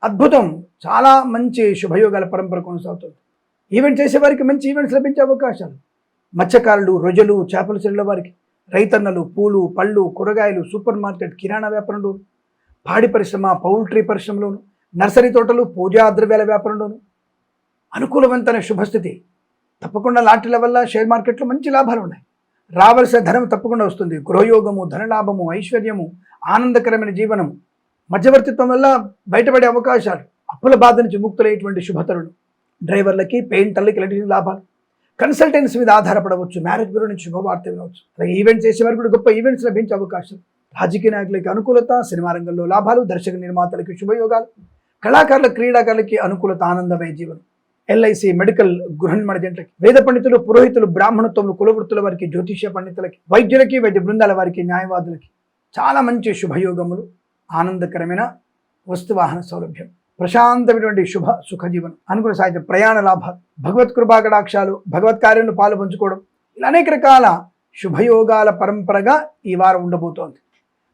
అద్భుతం, చాలా మంచి శుభయోగాల పరంపర కొనసాగుతుంది. ఈవెంట్ చేసేవారికి మంచి ఈవెంట్స్ లభించే అవకాశాలు, మత్స్యకారులు, రొయ్యలు, చేపల చెరువుల వారికి, రైతన్నలు, పూలు పళ్ళు కూరగాయలు, సూపర్ మార్కెట్ కిరాణా వ్యాపారంలో, పాడి పరిశ్రమ, పౌల్ట్రీ పరిశ్రమలోను, నర్సరీ తోటలు, పూజా ద్రవ్యాల వ్యాపారంలోను అనుకూలవంతమైన శుభస్థితి. తప్పకుండా లాటరీల వల్ల షేర్ మార్కెట్లో మంచి లాభాలు ఉన్నాయి. రావాల్సిన ధనం తప్పకుండా వస్తుంది. గృహయోగము, ధనలాభము, ఐశ్వర్యము, ఆనందకరమైన జీవనము, మధ్యవర్తిత్వం వల్ల బయటపడే అవకాశాలు, అప్పుల బాధ నుంచి ముక్తులైనటువంటి శుభతరులు, డ్రైవర్లకి, పెయింటర్లకి ఇలాంటి లాభాలు, కన్సల్టెన్సీ మీద ఆధారపడవచ్చు, మ్యారేజ్ బ్యూరో నుంచి శుభవార్త వినవచ్చు. అలాగే ఈవెంట్స్ చేసే వారికి కూడా గొప్ప ఈవెంట్స్ లభించే అవకాశం, రాజకీయ నాయకులకి అనుకూలత, సినిమా రంగంలో లాభాలు, దర్శక నిర్మాతలకి శుభయోగాలు, కళాకారుల క్రీడాకారులకి అనుకూలత, ఆనందమయ జీవనం, ఎల్ఐసి, మెడికల్, గృహ నిర్మాణ జంటలకి, వేద పండితులు, పురోహితులు, బ్రాహ్మణత్వములు, కులవృత్తుల వారికి, జ్యోతిష్య పండితులకి, వైద్యులకి, వైద్య బృందాల వారికి, న్యాయవాదులకి చాలా మంచి శుభయోగములు, ఆనందకరమైన వస్తువాహన సౌలభ్యం, ప్రశాంతమైనటువంటి శుభ సుఖ జీవనం, అనుకున్న సాధ్య ప్రయాణ లాభాలు, భగవత్ కృపాకటాక్షాలు, భగవత్ కార్యంలో పాలు పంచుకోవడం, ఇలా అనేక రకాల శుభయోగాల పరంపరగా ఈ వారం ఉండబోతోంది.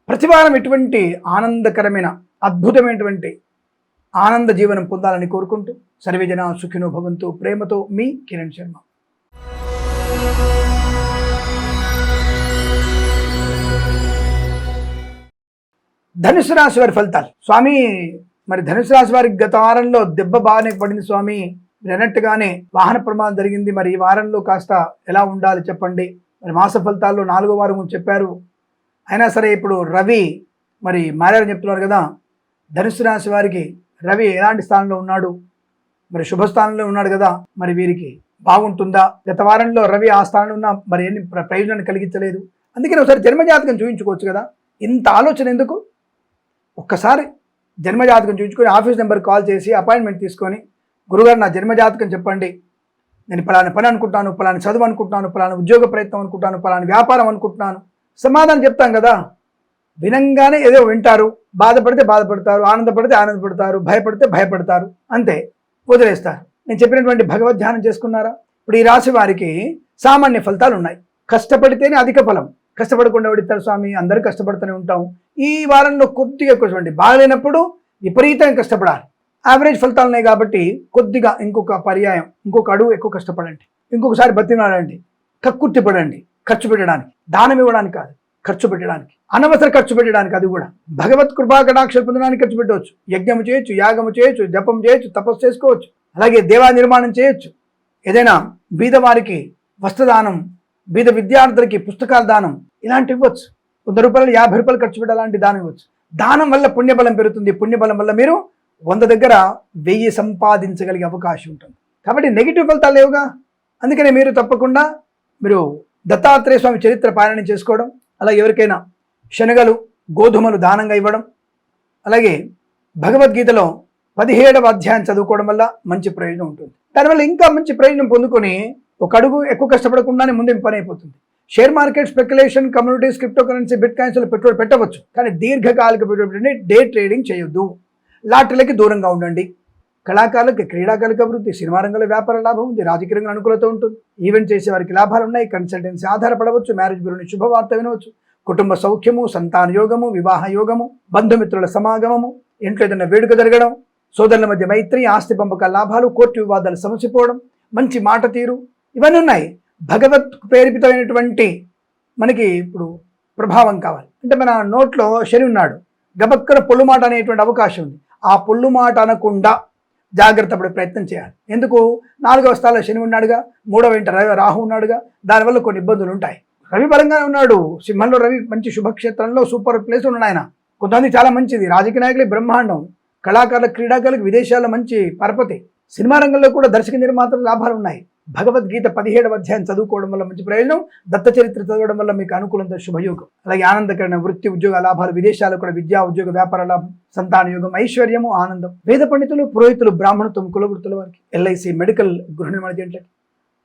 ప్రతి వారం ఇటువంటి ఆనందకరమైన అద్భుతమైనటువంటి ఆనంద జీవనం పొందాలని కోరుకుంటూ సర్వే జన సుఖినో భవంతు. ప్రేమతో మీ కిరణ్ శర్మ. ధనుసు రాశి వారి ఫలితాలు. స్వామి మరి ధనుసు రాశి వారికి గత వారంలో దెబ్బ బాగానే పడింది స్వామి, మీరు అన్నట్టుగానే వాహన ప్రమాదం జరిగింది. మరి ఈ వారంలో కాస్త ఎలా ఉండాలి చెప్పండి. మరి మాస ఫలితాల్లో 4వ వారం చెప్పారు. అయినా సరే ఇప్పుడు రవి మరి మారారని చెప్తున్నారు కదా. ధనుసు రాశి వారికి రవి ఎలాంటి స్థానంలో ఉన్నాడు, మరి శుభస్థానంలో ఉన్నాడు కదా, మరి వీరికి బాగుంటుందా? గత వారంలో రవి ఆ స్థానంలో ఉన్న మరి ఎన్ని ప్రయోజనాన్ని కలిగించలేదు. అందుకని ఒకసారి జన్మజాతకం చూపించుకోవచ్చు కదా. ఇంత ఆలోచన ఎందుకు? ఒక్కసారి జన్మజాతకం చూపించుకొని ఆఫీస్ నెంబర్కి కాల్ చేసి అపాయింట్మెంట్ తీసుకొని, గురుగారు నా జన్మజాతకం చెప్పండి, నేను పలాని పని అనుకుంటాను, పలాని చదువు అనుకుంటున్నాను, పలాని ఉద్యోగ ప్రయత్నం అనుకుంటాను, పలాని వ్యాపారం అనుకుంటున్నాను, సమాధానం చెప్తాం కదా. వినంగానే ఏదో వింటారు, బాధపడితే బాధపడతారు, ఆనందపడితే ఆనందపడతారు, భయపడితే భయపడతారు, అంతే వదిలేస్తారు. నేను చెప్పినటువంటి భగవద్ ధ్యానం చేసుకున్నారా? ఇప్పుడు ఈ రాశి వారికి సామాన్య ఫలితాలు ఉన్నాయి. కష్టపడితేనే అధిక ఫలం. కష్టపడకుండా పడితారు స్వామి, అందరూ కష్టపడుతూనే ఉంటాం. ఈ వారంలో కొద్దిగా ఎక్కువ చూడండి, బాగలేనప్పుడు విపరీతంగా కష్టపడాలి. యావరేజ్ ఫలితాలు ఉన్నాయి కాబట్టి కొద్దిగా ఇంకొక పర్యాయం, ఇంకొక అడుగు ఎక్కువ కష్టపడండి. ఇంకొకసారి బతిమాడండి, కక్కుర్తి పడండి. ఖర్చు పెట్టడానికి, దానం ఇవ్వడానికి కాదు, ఖర్చు పెట్టడానికి, అనవసర ఖర్చు పెట్టడానికి. అది కూడా భగవత్ కృపా కటాక్ష పొందడానికి ఖర్చు పెట్టవచ్చు. యజ్ఞము చేయొచ్చు, యాగము చేయొచ్చు, జపం చేయొచ్చు, తపస్సు చేసుకోవచ్చు. అలాగే దేవా నిర్మాణం చేయొచ్చు. ఏదైనా బీదవారికి వస్త్రదానం, బీద విద్యార్థులకి పుస్తకాల దానం, ఇలాంటివి ఇవ్వచ్చు. 100 రూపాయలు 50 రూపాయలు ఖర్చు పెట్టాలంటే దానం ఇవ్వచ్చు. దానం వల్ల పుణ్యబలం పెరుగుతుంది. పుణ్యబలం వల్ల మీరు 100 దగ్గర 1000 సంపాదించగలిగే అవకాశం ఉంటుంది. కాబట్టి నెగిటివ్ ఫలితాలు లేవుగా. అందుకనే మీరు తప్పకుండా మీరు దత్తాత్రేయ స్వామి చరిత్ర పారాయణం చేసుకోవడం, అలా ఎవరికైనా శనగలు, గోధుమలు దానంగా ఇవ్వడం, అలాగే భగవద్గీతలో 17వ అధ్యాయం చదువుకోవడం వల్ల మంచి ప్రయోజనం ఉంటుంది. దానివల్ల ఇంకా మంచి ప్రయోజనం పొందుకొని ఒక అడుగు ఎక్కువ కష్టపడకుండానే ముందే పని అయిపోతుంది. Share market, speculation, communities, crypto currency, బిట్ కాయిన్స్లో పెట్టుబడి పెట్టవచ్చు, కానీ దీర్ఘకాలిక పెట్టుబడి డే ట్రేడింగ్ చేయొద్దు. లాటరీలకి దూరంగా ఉండండి. కళాకారులకి, క్రీడాకారులకు అభివృద్ధి, సినిమా రంగంలో వ్యాపార లాభం ఉంది, రాజకీయ రంగంలో అనుకూలత ఉంటుంది, ఈవెంట్ చేసే వారికి లాభాలు ఉన్నాయి, కన్సల్టెన్సీ ఆధారపడవచ్చు, మ్యారేజ్ బ్యూరోని శుభవార్త వినవచ్చు, కుటుంబ సౌఖ్యము, సంతాన యోగము, వివాహ యోగము, బంధుమిత్రుల సమాగమము, ఇంట్లో ఏదైనా వేడుక జరగడం, సోదరుల మధ్య మైత్రి, ఆస్తి పంపకాల లాభాలు, కోర్టు వివాదాలు సమసిపోవడం, మంచి మాట తీరు, ఇవన్నీ ఉన్నాయి. భగవత్ ప్రేరితమైనటువంటి మనకి ఇప్పుడు ప్రభావం కావాలి అంటే మన నోట్లో శని ఉన్నాడు, గబక్కన పొల్లు మాట అనేటువంటి అవకాశం ఉంది. ఆ పొల్లు మాట అనకుండా జాగ్రత్త పడే ప్రయత్నం చేయాలి. ఎందుకు? 4వ స్థానంలో శని ఉన్నాడుగా, 3వ ఇంట రాహు ఉన్నాడుగా, దానివల్ల కొన్ని ఇబ్బందులు ఉంటాయి. రవి బలంగానే ఉన్నాడు, సింహంలో రవి మంచి శుభక్షేత్రంలో సూపర్ ప్లేస్ ఉన్నాడు ఆయన. కొంతమంది చాలా మంచిది, రాజకీయ నాయకులకి బ్రహ్మాండం, కళాకారుల, క్రీడాకారులకు విదేశాల్లో మంచి పరపతి, సినిమా రంగంలో కూడా దర్శక నిర్మాతల లాభాలు ఉన్నాయి. భగవద్గీత 17వ అధ్యాయం చదువుకోవడం వల్ల మంచి ప్రయోజనం, దత్త చరిత్ర చదవడం వల్ల మీకు అనుకూలంగా శుభయోగం, అలాగే ఆనందకరమైన వృత్తి ఉద్యోగ లాభాలు, విదేశాలు కూడా విద్యా ఉద్యోగ వ్యాపార లాభం, సంతాన యోగం, ఐశ్వర్యము, ఆనందం. వేద పండితులు, పురోహితులు, బ్రాహ్మణత్వం, కులవృత్తుల వారికి, ఎల్ఐసి, మెడికల్, గృహ నిర్మాణ జంటలకి,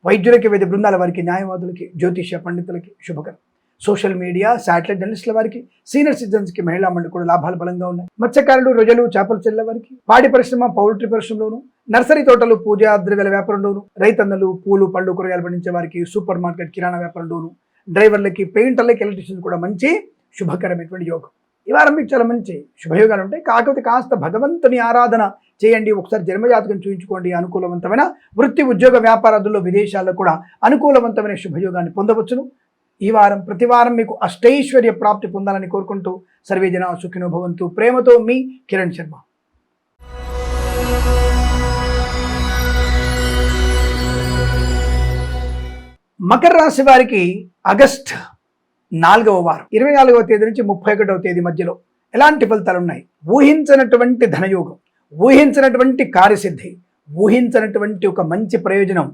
వైద్యులకి, వైద్య బృందాల వారికి, న్యాయవాదులకి, జ్యోతిష్య పండితులకి శుభకరం. సోషల్ మీడియా, శాటిలైట్ జర్నలిస్టుల వారికి, సీనియర్ సిటిజన్స్కి, మహిళా మండలి కూడా లాభాలు బలంగా ఉన్నాయి. మత్స్యకారులు, రొయ్యలు, చేపల చెల్ల వారికి, పాడి పరిశ్రమ, పౌల్ట్రీ పరిశ్రమలోను, నర్సరీ తోటలు, పూజా ద్రవ్యాల వ్యాపారంలోను, రైతన్నలు, పూలు, పళ్ళు, కూరగాయలు పండించే వారికి, సూపర్ మార్కెట్, కిరాణా వ్యాపారంలోను, డ్రైవర్లకి, పెయింటర్లకి, ఎలక్ట్రీషియన్స్ కూడా మంచి శుభకరమైనటువంటి యోగం. ఈ వారం మీకు చాలా మంచి శుభయోగాలు ఉంటాయి. కాకపోతే కాస్త భగవంతుని ఆరాధన చేయండి, ఒకసారి జన్మజాతకం చూపించుకోండి. అనుకూలవంతమైన వృత్తి ఉద్యోగ వ్యాపారాదుల్లో, విదేశాల్లో కూడా అనుకూలవంతమైన శుభయోగాన్ని పొందవచ్చును. ఈ వారం ప్రతి వారం మీకు అష్టైశ్వర్య ప్రాప్తి పొందాలని కోరుకుంటూ సర్వే జన సుఖినో భవంతు. ప్రేమతో మీ కిరణ్ శర్మ. మకర రాశి వారికి ఆగస్ట్ 4వ వారం 24వ తేదీ నుంచి 31వ తేదీ మధ్యలో ఎలాంటి ఫలితాలు ఉన్నాయి? ఊహించినటువంటి ధనయోగం, ఊహించినటువంటి కార్యసిద్ధి, ఊహించినటువంటి ఒక మంచి ప్రయోజనం.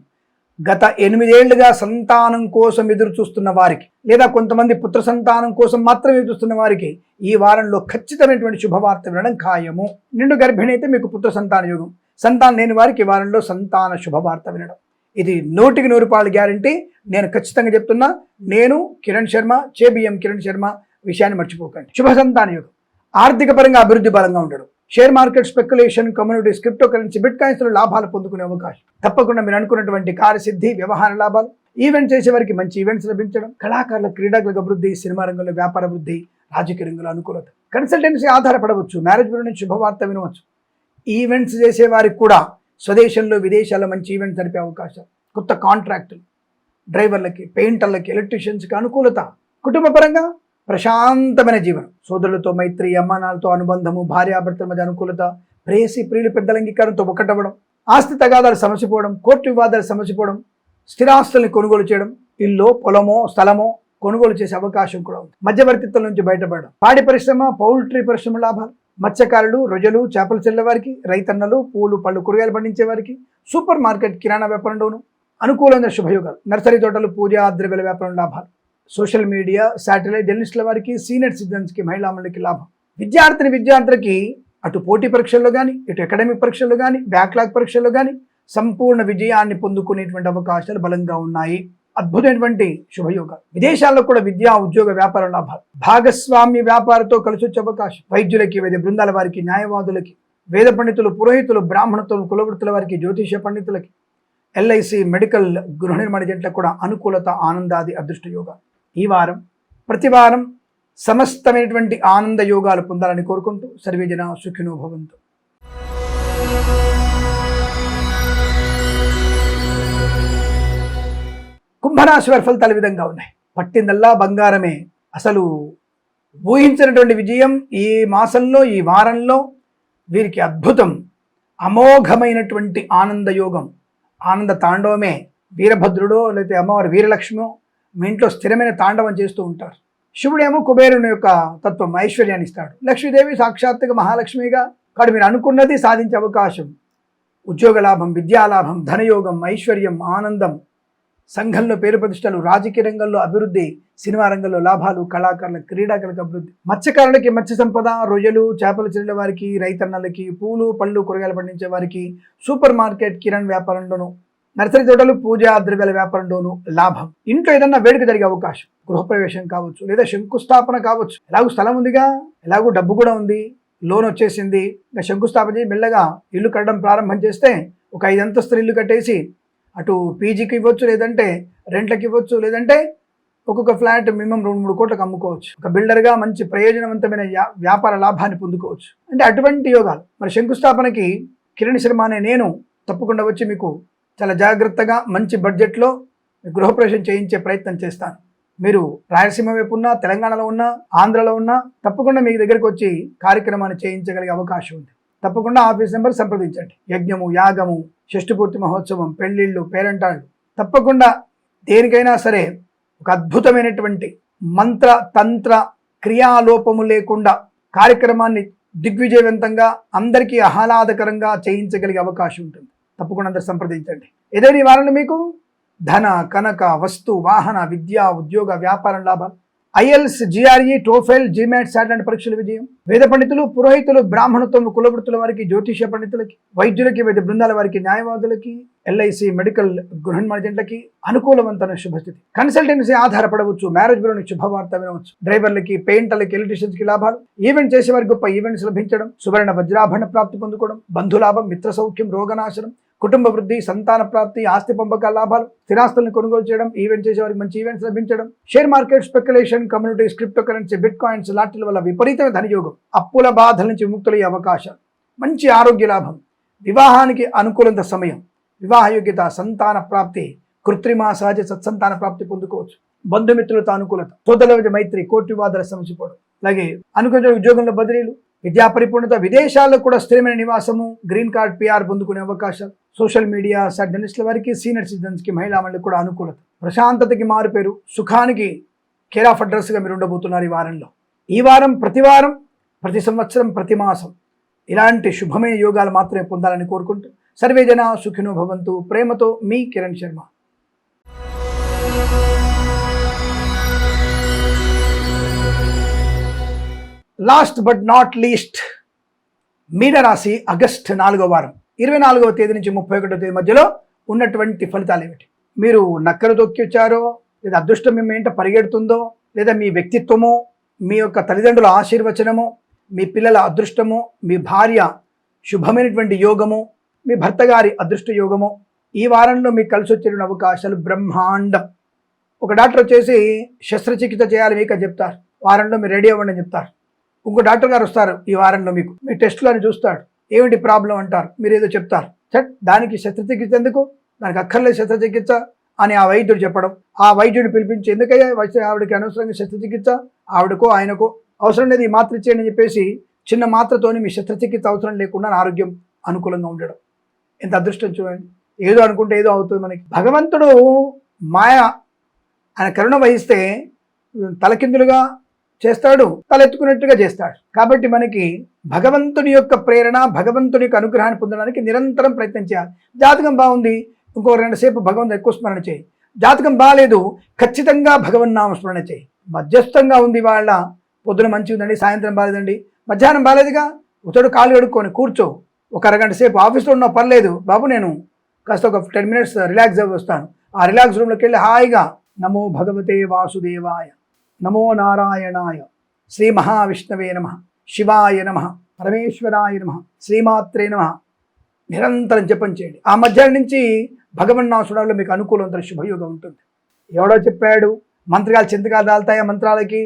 గత 8 ఏళ్లుగా సంతానం కోసం ఎదురు చూస్తున్న వారికి, లేదా కొంతమంది పుత్ర సంతానం కోసం మాత్రమే ఎదురు చూస్తున్న వారికి ఈ వారంలో ఖచ్చితమైనటువంటి శుభవార్త వినడం ఖాయము. నిండు గర్భిణి అయితే మీకు పుత్ర సంతాన యోగం, సంతానం లేని వారికి ఈ వారంలో సంతాన శుభవార్త వినడం. ఇది 100కి 100 రూపాయల గ్యారంటీ. నేను ఖచ్చితంగా చెప్తున్నా. నేను కిరణ్ శర్మ, చేబిఎం కిరణ్ శర్మ. విషయాన్ని మర్చిపోకండి. శుభ సంతాన యోగం, ఆర్థిక పరంగా అభివృద్ధి బలంగా ఉండడం, share market, speculation, communities, crypto currency, బిట్ కాయిన్స్లో లాభాలు పొందుకునే అవకాశం. తప్పకుండా మీరు అనుకున్నటువంటి కార్యసిద్ధి, వ్యవహార లాభాలు, ఈవెంట్ చేసేవారికి మంచి ఈవెంట్స్ లభించడం, కళాకారుల, క్రీడాకులకు అభివృద్ధి, సినిమా రంగంలో వ్యాపార అభివృద్ధి, రాజకీయ రంగంలో అనుకూలత, కన్సల్టెన్సీ ఆధారపడవచ్చు, మ్యారేజ్ బ్యూరో నుంచి శుభవార్త వినవచ్చు. ఈవెంట్స్ చేసేవారికి కూడా స్వదేశంలో, విదేశాల్లో మంచి ఈవెంట్స్ జరిపే అవకాశం, కొత్త కాంట్రాక్టులు, డ్రైవర్లకి, పెయింటర్లకి, ఎలక్ట్రీషియన్స్కి అనుకూలత, కుటుంబ పరంగా ప్రశాంతమైన జీవనం, సోదరులతో మైత్రి, అమ్మానాలతో అనుబంధము, భార్యాభర్తల మధ్య అనుకూలత, ప్రేయసి ప్రియులు పెద్దల అంగీకారంతో ఒకటవ్వడం, ఆస్తి తగాదాలు సమసిపోవడం, కోర్టు వివాదాలు సమసిపోవడం, స్థిరాస్తుల్ని కొనుగోలు చేయడం, ఇల్లు, పొలమో, స్థలమో కొనుగోలు చేసే అవకాశం కూడా ఉంది. మధ్యవర్తిత్వం నుంచి బయటపడడం, పాడి పరిశ్రమ, పౌల్ట్రీ పరిశ్రమ లాభాలు, మత్స్యకారులు, రొయ్యలు, చేపలు చెల్లె వారికి, రైతన్నలు, పూలు, పళ్ళు, కూరగాయలు పండించే వారికి, సూపర్ మార్కెట్, కిరాణా వ్యాపారంలోను అనుకూలమైన శుభయోగాలు, నర్సరీ తోటలు, పూజా ద్రవ్యాల వ్యాపారం లాభాలు, సోషల్ మీడియా, శాటిలైట్ జర్నలిస్టుల వారికి, సీనియర్ సిటిజన్స్కి, మహిళా మండలికి లాభం. విద్యార్థులకి అటు పోటీ పరీక్షల్లో కానీ, ఇటు అకాడమిక్ పరీక్షల్లో కానీ, బ్యాక్లాగ్ పరీక్షల్లో కానీ సంపూర్ణ విజయాన్ని పొందుకునేటువంటి అవకాశాలు బలంగా ఉన్నాయి. అద్భుతమైనటువంటి శుభయోగాలు. విదేశాల్లో కూడా విద్యా ఉద్యోగ వ్యాపార లాభాలు, భాగస్వామ్య వ్యాపారంతో కలిసి వచ్చే అవకాశం. వైద్యులకి, వైద్య బృందాల వారికి, న్యాయవాదులకి, వేద పండితులు, పురోహితులు, బ్రాహ్మణత్వం, కులవృత్తుల వారికి, జ్యోతిష పండితులకి, ఎల్ఐసి, మెడికల్, గృహ నిర్మాణ జంటలకు కూడా అనుకూలత, ఆనందాది అదృష్ట యోగాలు. ఈ వారం ప్రతి వారం సమస్తమైనటువంటి ఆనంద యోగాలు పొందాలని కోరుకుంటూ సర్వే జన సుఖినో భవంతు. కుంభరాశి వారి ఫలితాలు ఈ విధంగా ఉన్నాయి. పట్టిందల్లా బంగారమే. అసలు ఊహించినటువంటి విజయం ఈ మాసంలో, ఈ వారంలో వీరికి అద్భుతం, అమోఘమైనటువంటి ఆనంద యోగం, ఆనంద తాండవమే. వీరభద్రుడో లేకపోతే అమ్మవారి వీరలక్ష్మో మీ ఇంట్లో స్థిరమైన తాండవం చేస్తూ ఉంటారు. శివుడేమో కుబేరుని యొక్క తత్వం, ఐశ్వర్యాన్ని ఇస్తాడు. లక్ష్మీదేవి సాక్షాత్తుగా మహాలక్ష్మిగా. కాబట్టి మీరు అనుకున్నది సాధించే అవకాశం, ఉద్యోగ లాభం, విద్యాలాభం, ధనయోగం, ఐశ్వర్యం, ఆనందం, సంఘంలో పేరు ప్రతిష్టలు, రాజకీయ రంగంలో అభివృద్ధి, సినిమా రంగంలో లాభాలు, కళాకారుల, క్రీడాకారులకు అభివృద్ధి, మత్స్యకారులకి మత్స్య సంపద, రొయ్యలు, చేపల చెల్లెల వారికి, రైతన్నలకి, పూలు పళ్ళు కూరగాయలు పండించే వారికి, సూపర్ మార్కెట్, కిరణ్ వ్యాపారంలోను, నర్సరీ తోటలు, పూజా ద్రవ్యాల వ్యాపారంలోను లాభం. ఇంట్లో ఏదన్నా వేడుక జరిగే అవకాశం, గృహప్రవేశం కావచ్చు, లేదా శంకుస్థాపన కావచ్చు. ఎలాగూ స్థలం ఉందిగా, ఎలాగూ డబ్బు కూడా ఉంది, లోన్ వచ్చేసింది, ఇంకా శంకుస్థాపన చేసి మెల్లగా ఇల్లు కట్టడం ప్రారంభం చేస్తే ఒక 5 అంతస్తుల ఇల్లు కట్టేసి అటు పీజీకి ఇవ్వచ్చు, లేదంటే రెంట్లకి ఇవ్వచ్చు, లేదంటే ఒక్కొక్క ఫ్లాట్ మినిమం 2-3 కోట్లకు అమ్ముకోవచ్చు. ఒక బిల్డర్గా మంచి ప్రయోజనవంతమైన వ్యాపార లాభాన్ని పొందుకోవచ్చు. అంటే అటువంటి యోగాలు. మరి శంకుస్థాపనకి కిరణ్ శర్మ అనే నేను తప్పకుండా వచ్చి మీకు చాలా జాగ్రత్తగా మంచి బడ్జెట్లో గృహప్రవేశం చేయించే ప్రయత్నం చేస్తాను. మీరు రాయలసీమ వైపు ఉన్నా, తెలంగాణలో ఉన్నా, ఆంధ్రలో ఉన్నా తప్పకుండా మీ దగ్గరికి వచ్చి కార్యక్రమాన్ని చేయించగలిగే అవకాశం ఉంది. తప్పకుండా ఆఫీస్ నెంబర్ సంప్రదించండి. యజ్ఞము, యాగము, షష్ఠపూర్తి మహోత్సవం, పెళ్లిళ్ళు, పేరంటాళ్ళు, తప్పకుండా దేనికైనా సరే ఒక అద్భుతమైనటువంటి మంత్ర తంత్ర క్రియాలోపము లేకుండా కార్యక్రమాన్ని దిగ్విజయవంతంగా అందరికీ ఆహ్లాదకరంగా చేయించగలిగే అవకాశం ఉంటుంది. తప్పకుండా అందరు సంప్రదించండి. ఏదైనా ఈ వారంలో మీకు ధన, కనక, వస్తు, వాహన, విద్య, ఉద్యోగ, వ్యాపారం లాభాలు, IELTS, GRE, TOEFL, GMAT, SAT లాంటి పరీక్షల విజయం, వేద పండితులు, పురోహితులు, బ్రాహ్మణత్వం, కులవృత్తుల వారికి, జ్యోతిష పండితులకి, వైద్యులకి, వైద్య బృందాల వారికి, న్యాయవాదులకి, ఎల్ఐసి, మెడికల్, గృహ నిర్మాణ జంటలకి అనుకూలవంతమైన శుభస్థితి. కన్సల్టెన్సీ ఆధారపడవచ్చు, మ్యారేజ్ బ్యూరోని శుభవార్త వినవచ్చు. డ్రైవర్లకి, పెయింటర్లకి, ఎలక్ట్రీషియన్స్కి లాభాలు, ఈవెంట్ చేసేవారికి గొప్ప ఈవెంట్స్ లభించడం, సువర్ణ వజ్రాభరణ ప్రాప్తి పొందుకోవడం, బంధులాభం, మిత్ర సౌఖ్యం, రోగనాశనం, కుటుంబ వృద్ధి, సంతాన ప్రాప్తి, ఆస్తి పంపకాల లాభాలు, స్థిరాస్తులను కొనుగోలు చేయడం, ఈవెంట్ చేసేవారికి మంచి ఈవెంట్స్ లభించడం, share market, speculation, communities, crypto currency, bitcoins, లాటరీల వల్ల విపరీతమైన ధనయోగం, అప్పుల బాధల నుంచి విముక్తులయ్యే అవకాశాలు, మంచి ఆరోగ్య లాభం, వివాహానికి అనుకూలంత సమయం, వివాహ యోగ్యత, సంతాన ప్రాప్తి, కృత్రిమ సహజ సత్సంతాన ప్రాప్తి పొందుకోవచ్చు, బంధుమిత్రులతో అనుకూలత, సోదరుల మైత్రి, కోర్టు వివాదాల సమసిపోవడం, అలాగే అనుకున్న ఉద్యోగంలో బదిలీలు, విద్యా పరిపూర్ణత, విదేశాల్లో కూడా స్థిరమైన నివాసము, గ్రీన్ కార్డ్, పిఆర్ పొందుకునే అవకాశాలు, సోషల్ మీడియా, జర్నలిస్టుల వారికి, సీనియర్ సిటిజన్స్కి, మహిళా మండలికి కూడా అనుకూలత, ప్రశాంతతకి మారుపేరు, సుఖానికి కేర్ ఆఫ్ అడ్రస్గా మీరు ఉండబోతున్నారు ఈ వారంలో. ఈ వారం, ప్రతి సంవత్సరం, ప్రతి మాసం ఇలాంటి శుభమైన యోగాలు మాత్రమే పొందాలని కోరుకుంటూ సర్వే జన సుఖినో భవంతు. ప్రేమతో మీ Kiran Sharma. Last but not least, మీనరాశి ఆగస్టు 4వ వారం 24వ తేదీ నుంచి 31వ తేదీ మధ్యలో ఉన్నటువంటి ఫలితాలు ఏమిటి? మీరు నక్కలు తొక్కి వచ్చారో, లేదా అదృష్టం మీ ఏంటో పరిగెడుతుందో, లేదా మీ వ్యక్తిత్వమో, మీ యొక్క తల్లిదండ్రుల ఆశీర్వచనమో, మీ పిల్లల అదృష్టమో, మీ భార్య శుభమైనటువంటి యోగము, మీ భర్త గారి అదృష్ట యోగము, ఈ వారంలో మీకు కలిసి వచ్చే అవకాశాలు బ్రహ్మాండం. ఒక డాక్టర్ వచ్చేసి శస్త్రచికిత్స చేయాలి మీకు అని చెప్తారు, వారంలో మీరు రెడీ అవ్వండి అని చెప్తారు. ఇంకో డాక్టర్ గారు వస్తారు ఈ వారంలో, మీకు మీ టెస్టులు అని చూస్తాడు, ఏమిటి ప్రాబ్లం అంటారు, మీరు ఏదో చెప్తారు, దానికి శస్త్రచికిత్స ఎందుకు, దానికి అక్కర్లేదు శస్త్రచికిత్స అని ఆ వైద్యుడు చెప్పడం, ఆ వైద్యుడిని పిలిపించి ఎందుకయ్యా ఆవిడకి అనవసరంగా శస్త్రచికిత్స, ఆవిడకో ఆయనకో అవసరం లేదు, ఈ మాత్ర ఇచ్చేయండి అని చెప్పేసి చిన్న మాత్రతోని మీ శస్త్రచికిత్స అవసరం లేకుండా ఆరోగ్యం అనుకూలంగా ఉండడం. ఎంత అదృష్టం చూడండి. ఏదో అనుకుంటే ఏదో అవుతుంది మనకి. భగవంతుడు మాయ ఆయన కరుణ వహిస్తే తలకిందులుగా చేస్తాడు, తలెత్తుకున్నట్టుగా చేస్తాడు. కాబట్టి మనకి భగవంతుని యొక్క ప్రేరణ, భగవంతుని యొక్క అనుగ్రహాన్ని పొందడానికి నిరంతరం ప్రయత్నం చేయాలి. జాతకం బాగుంది, ఇంకో 2 సేపు భగవంతుని ఎక్కువ స్మరణ చేయి. జాతకం బాగాలేదు, ఖచ్చితంగా భగవన్నామ స్మరణ చేయి. మధ్యస్థంగా ఉంది, వాళ్ళ పొద్దున మంచిగా ఉందండి, సాయంత్రం బాగాలేదండి, మధ్యాహ్నం బాగాలేదుగా, ఉతడు కాలు కడుక్కొని కూర్చో, ఒక 2 గంట సేపు ఆఫీస్లో ఉన్నా పర్లేదు బాబు, నేను కాస్త ఒక 10 మినిట్స్ రిలాక్స్ అవ్వి వస్తాను. ఆ రిలాక్స్ రూమ్లోకి వెళ్ళి హాయిగా నమో భగవతే వాసుదేవాయ, నమో నారాయణాయ, శ్రీ మహావిష్ణవే నమః, శివాయ నమః, పరమేశ్వరాయ నమః, శ్రీమాత్రే నమః నిరంతరం జపం చేయండి. ఆ మధ్యాహ్నం నుంచి భగవన్నాసుడంలో మీకు అనుకూలవంతమైన శుభయోగం ఉంటుంది. ఎవడో చెప్పాడు మంత్రాలు చింతకాలు రాలుతాయా, మంత్రాలకి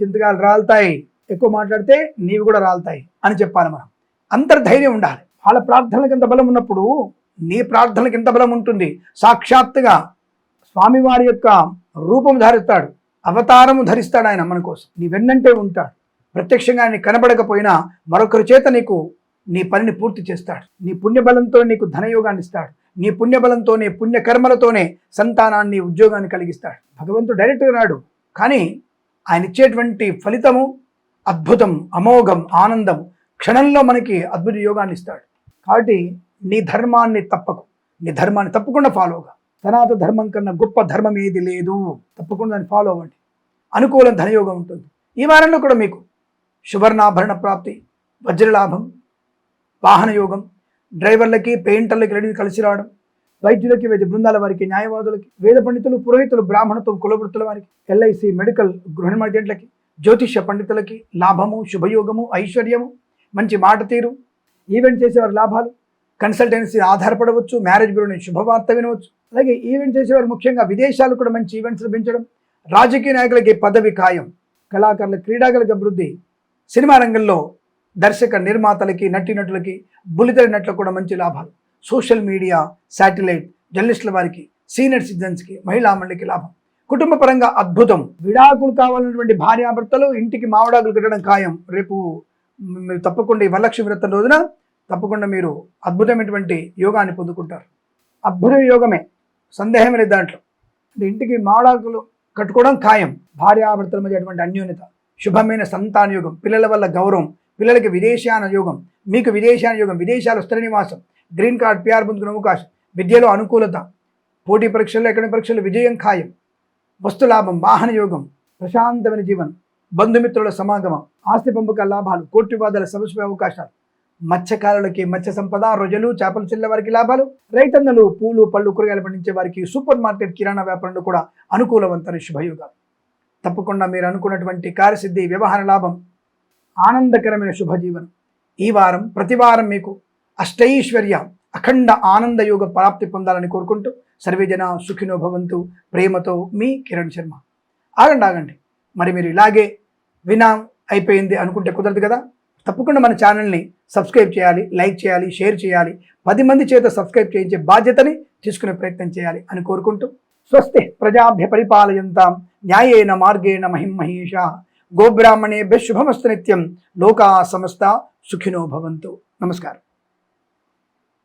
చింతకాలు రాలుతాయి, ఎక్కువ మాట్లాడితే నీవి కూడా రాలుతాయి అని చెప్పాలి. మనం అంతర్ధైర్యం ఉండాలి. వాళ్ళ ప్రార్థనలకు ఎంత బలం ఉన్నప్పుడు నీ ప్రార్థనలకు ఎంత బలం ఉంటుంది. సాక్షాత్తుగా స్వామివారి యొక్క రూపం ధరిస్తాడు, అవతారము ధరిస్తాడు ఆయన మన కోసం. నీ వెన్నంటే ఉంటాడు. ప్రత్యక్షంగా ఆయన కనబడకపోయినా మరొకరి చేత నీకు నీ పనిని పూర్తి చేస్తాడు. నీ పుణ్యబలంతో నీకు ధనయోగాన్ని ఇస్తాడు. నీ పుణ్యబలంతోనే, పుణ్యకర్మలతోనే సంతానాన్ని, ఉద్యోగాన్ని కలిగిస్తాడు. భగవంతుడు డైరెక్ట్గా రాడు, కానీ ఆయన ఇచ్చేటువంటి ఫలితము అద్భుతం, అమోఘం, ఆనందం. క్షణంలో మనకి అద్భుత యోగాన్ని ఇస్తాడు. కాబట్టి నీ ధర్మాన్ని తప్పకుండా ఫాలోగా. సనాతన ధర్మం కన్నా గొప్ప ధర్మం ఏది లేదు. తప్పకుండా దాన్ని ఫాలో అవ్వండి. అనుకూలం ధనయోగం ఉంటుంది. ఈ వారంలో కూడా మీకు సువర్ణాభరణ ప్రాప్తి, వజ్రలాభం, వాహన యోగం, డ్రైవర్లకి, పెయింటర్లకి రెడీ కలిసి రావడం, వైద్యులకి, వైద్య బృందాల వారికి, న్యాయవాదులకి, వేద పండితులు, పురోహితులు, బ్రాహ్మణత్వం, కులవృత్తుల వారికి, ఎల్ఐసి, మెడికల్, గృహ నిర్మాణేజెంట్లకి, జ్యోతిష్య పండితులకి లాభము, శుభయోగము, ఐశ్వర్యము, మంచి మాట తీరు, ఈవెంట్ చేసేవారి లాభాలు, కన్సల్టెన్సీ ఆధారపడవచ్చు, మ్యారేజ్ బ్యూరో నుంచి శుభవార్త వినవచ్చు. అలాగే ఈవెంట్ చేసేవారు ముఖ్యంగా విదేశాలు కూడా మంచి ఈవెంట్స్ లభించడం, రాజకీయ నాయకులకి పదవి ఖాయం, కళాకారుల, క్రీడాకారులకు అభివృద్ధి, సినిమా రంగంలో దర్శక నిర్మాతలకి, నటీనటులకి, బుల్లితెర నటులకు కూడా మంచి లాభాలు, సోషల్ మీడియా, శాటిలైట్, జర్నలిస్టుల వారికి, సీనియర్ సిటిజన్స్కి, మహిళా మండలికి లాభం, కుటుంబ పరంగా అద్భుతం. విడాకులు కావాలన్నటువంటి భార్యాభర్తలు ఇంటికి మామిడాకులు కట్టడం ఖాయం. రేపు మీరు తప్పకుండా ఈ వరలక్ష్మి వ్రతం రోజున తప్పకుండా మీరు అద్భుతమైనటువంటి యోగాన్ని పొందుకుంటారు. అద్భుత యోగమే, సందేహం లేదు దాంట్లో. అంటే ఇంటికి మామిడాకులు కట్టుకోవడం ఖాయం. భార్యాభర్తల మధ్య అటువంటి అన్యోన్యత, శుభమైన సంతాన యోగం, పిల్లల వల్ల గౌరవం, పిల్లలకి విదేశాన యోగం, మీకు విదేశాన యోగం, విదేశాలు స్థిర నివాసం, గ్రీన్ కార్డ్, పిఆర్ పొందుకునే అవకాశం, విద్యలో అనుకూలత, పోటీ పరీక్షల్లో, ఎకడమిక్ పరీక్షల్లో విజయం ఖాయం, వస్తులాభం, వాహన యోగం, ప్రశాంతమైన జీవనం, బంధుమిత్రుల సమాగమం, ఆస్తి పంపక లాభాలు, కోర్టు వివాదాల సమస్య అవకాశాలు, మత్స్యకారులకి మత్స్య సంపద, రొయ్యలు, చేపలు చెల్లె వారికి లాభాలు, రైతన్నలు, పూలు, పళ్ళు, కూరగాయలు పండించే వారికి, సూపర్ మార్కెట్, కిరాణా వ్యాపారంలో కూడా అనుకూలవంతమైన శుభయోగాలు. తప్పకుండా మీరు అనుకున్నటువంటి కార్యసిద్ధి, వ్యవహార లాభం, ఆనందకరమైన శుభజీవనం. ఈ వారం ప్రతి వారం మీకు అష్టైశ్వర్య, అఖండ ఆనంద యోగ ప్రాప్తి పొందాలని కోరుకుంటూ సర్వేజన సుఖినో భవంతు. ప్రేమతో మీ కిరణ్ శర్మ. ఆగండి, మరి మీరు ఇలాగే అయిపోయింది అనుకుంటే కుదరదు కదా. తప్పకుండా మన ఛానల్ని సబ్స్క్రైబ్ చేయాలి, లైక్ చేయాలి, షేర్ చేయాలి, 10 మంది చేత సబ్స్క్రైబ్ చేయించే బాధ్యతని తీసుకునే ప్రయత్నం చేయాలి అని కోరుకుంటూ స్వస్తి ప్రజాభ్య పరిపాలయంతాం న్యాయేన మార్గేణ మహిం మహేషా గోబ్రాహ్మణేభ్యః శుభమస్తు నిత్యం. లోకా సమస్త సుఖినో భవంతు. నమస్కారం.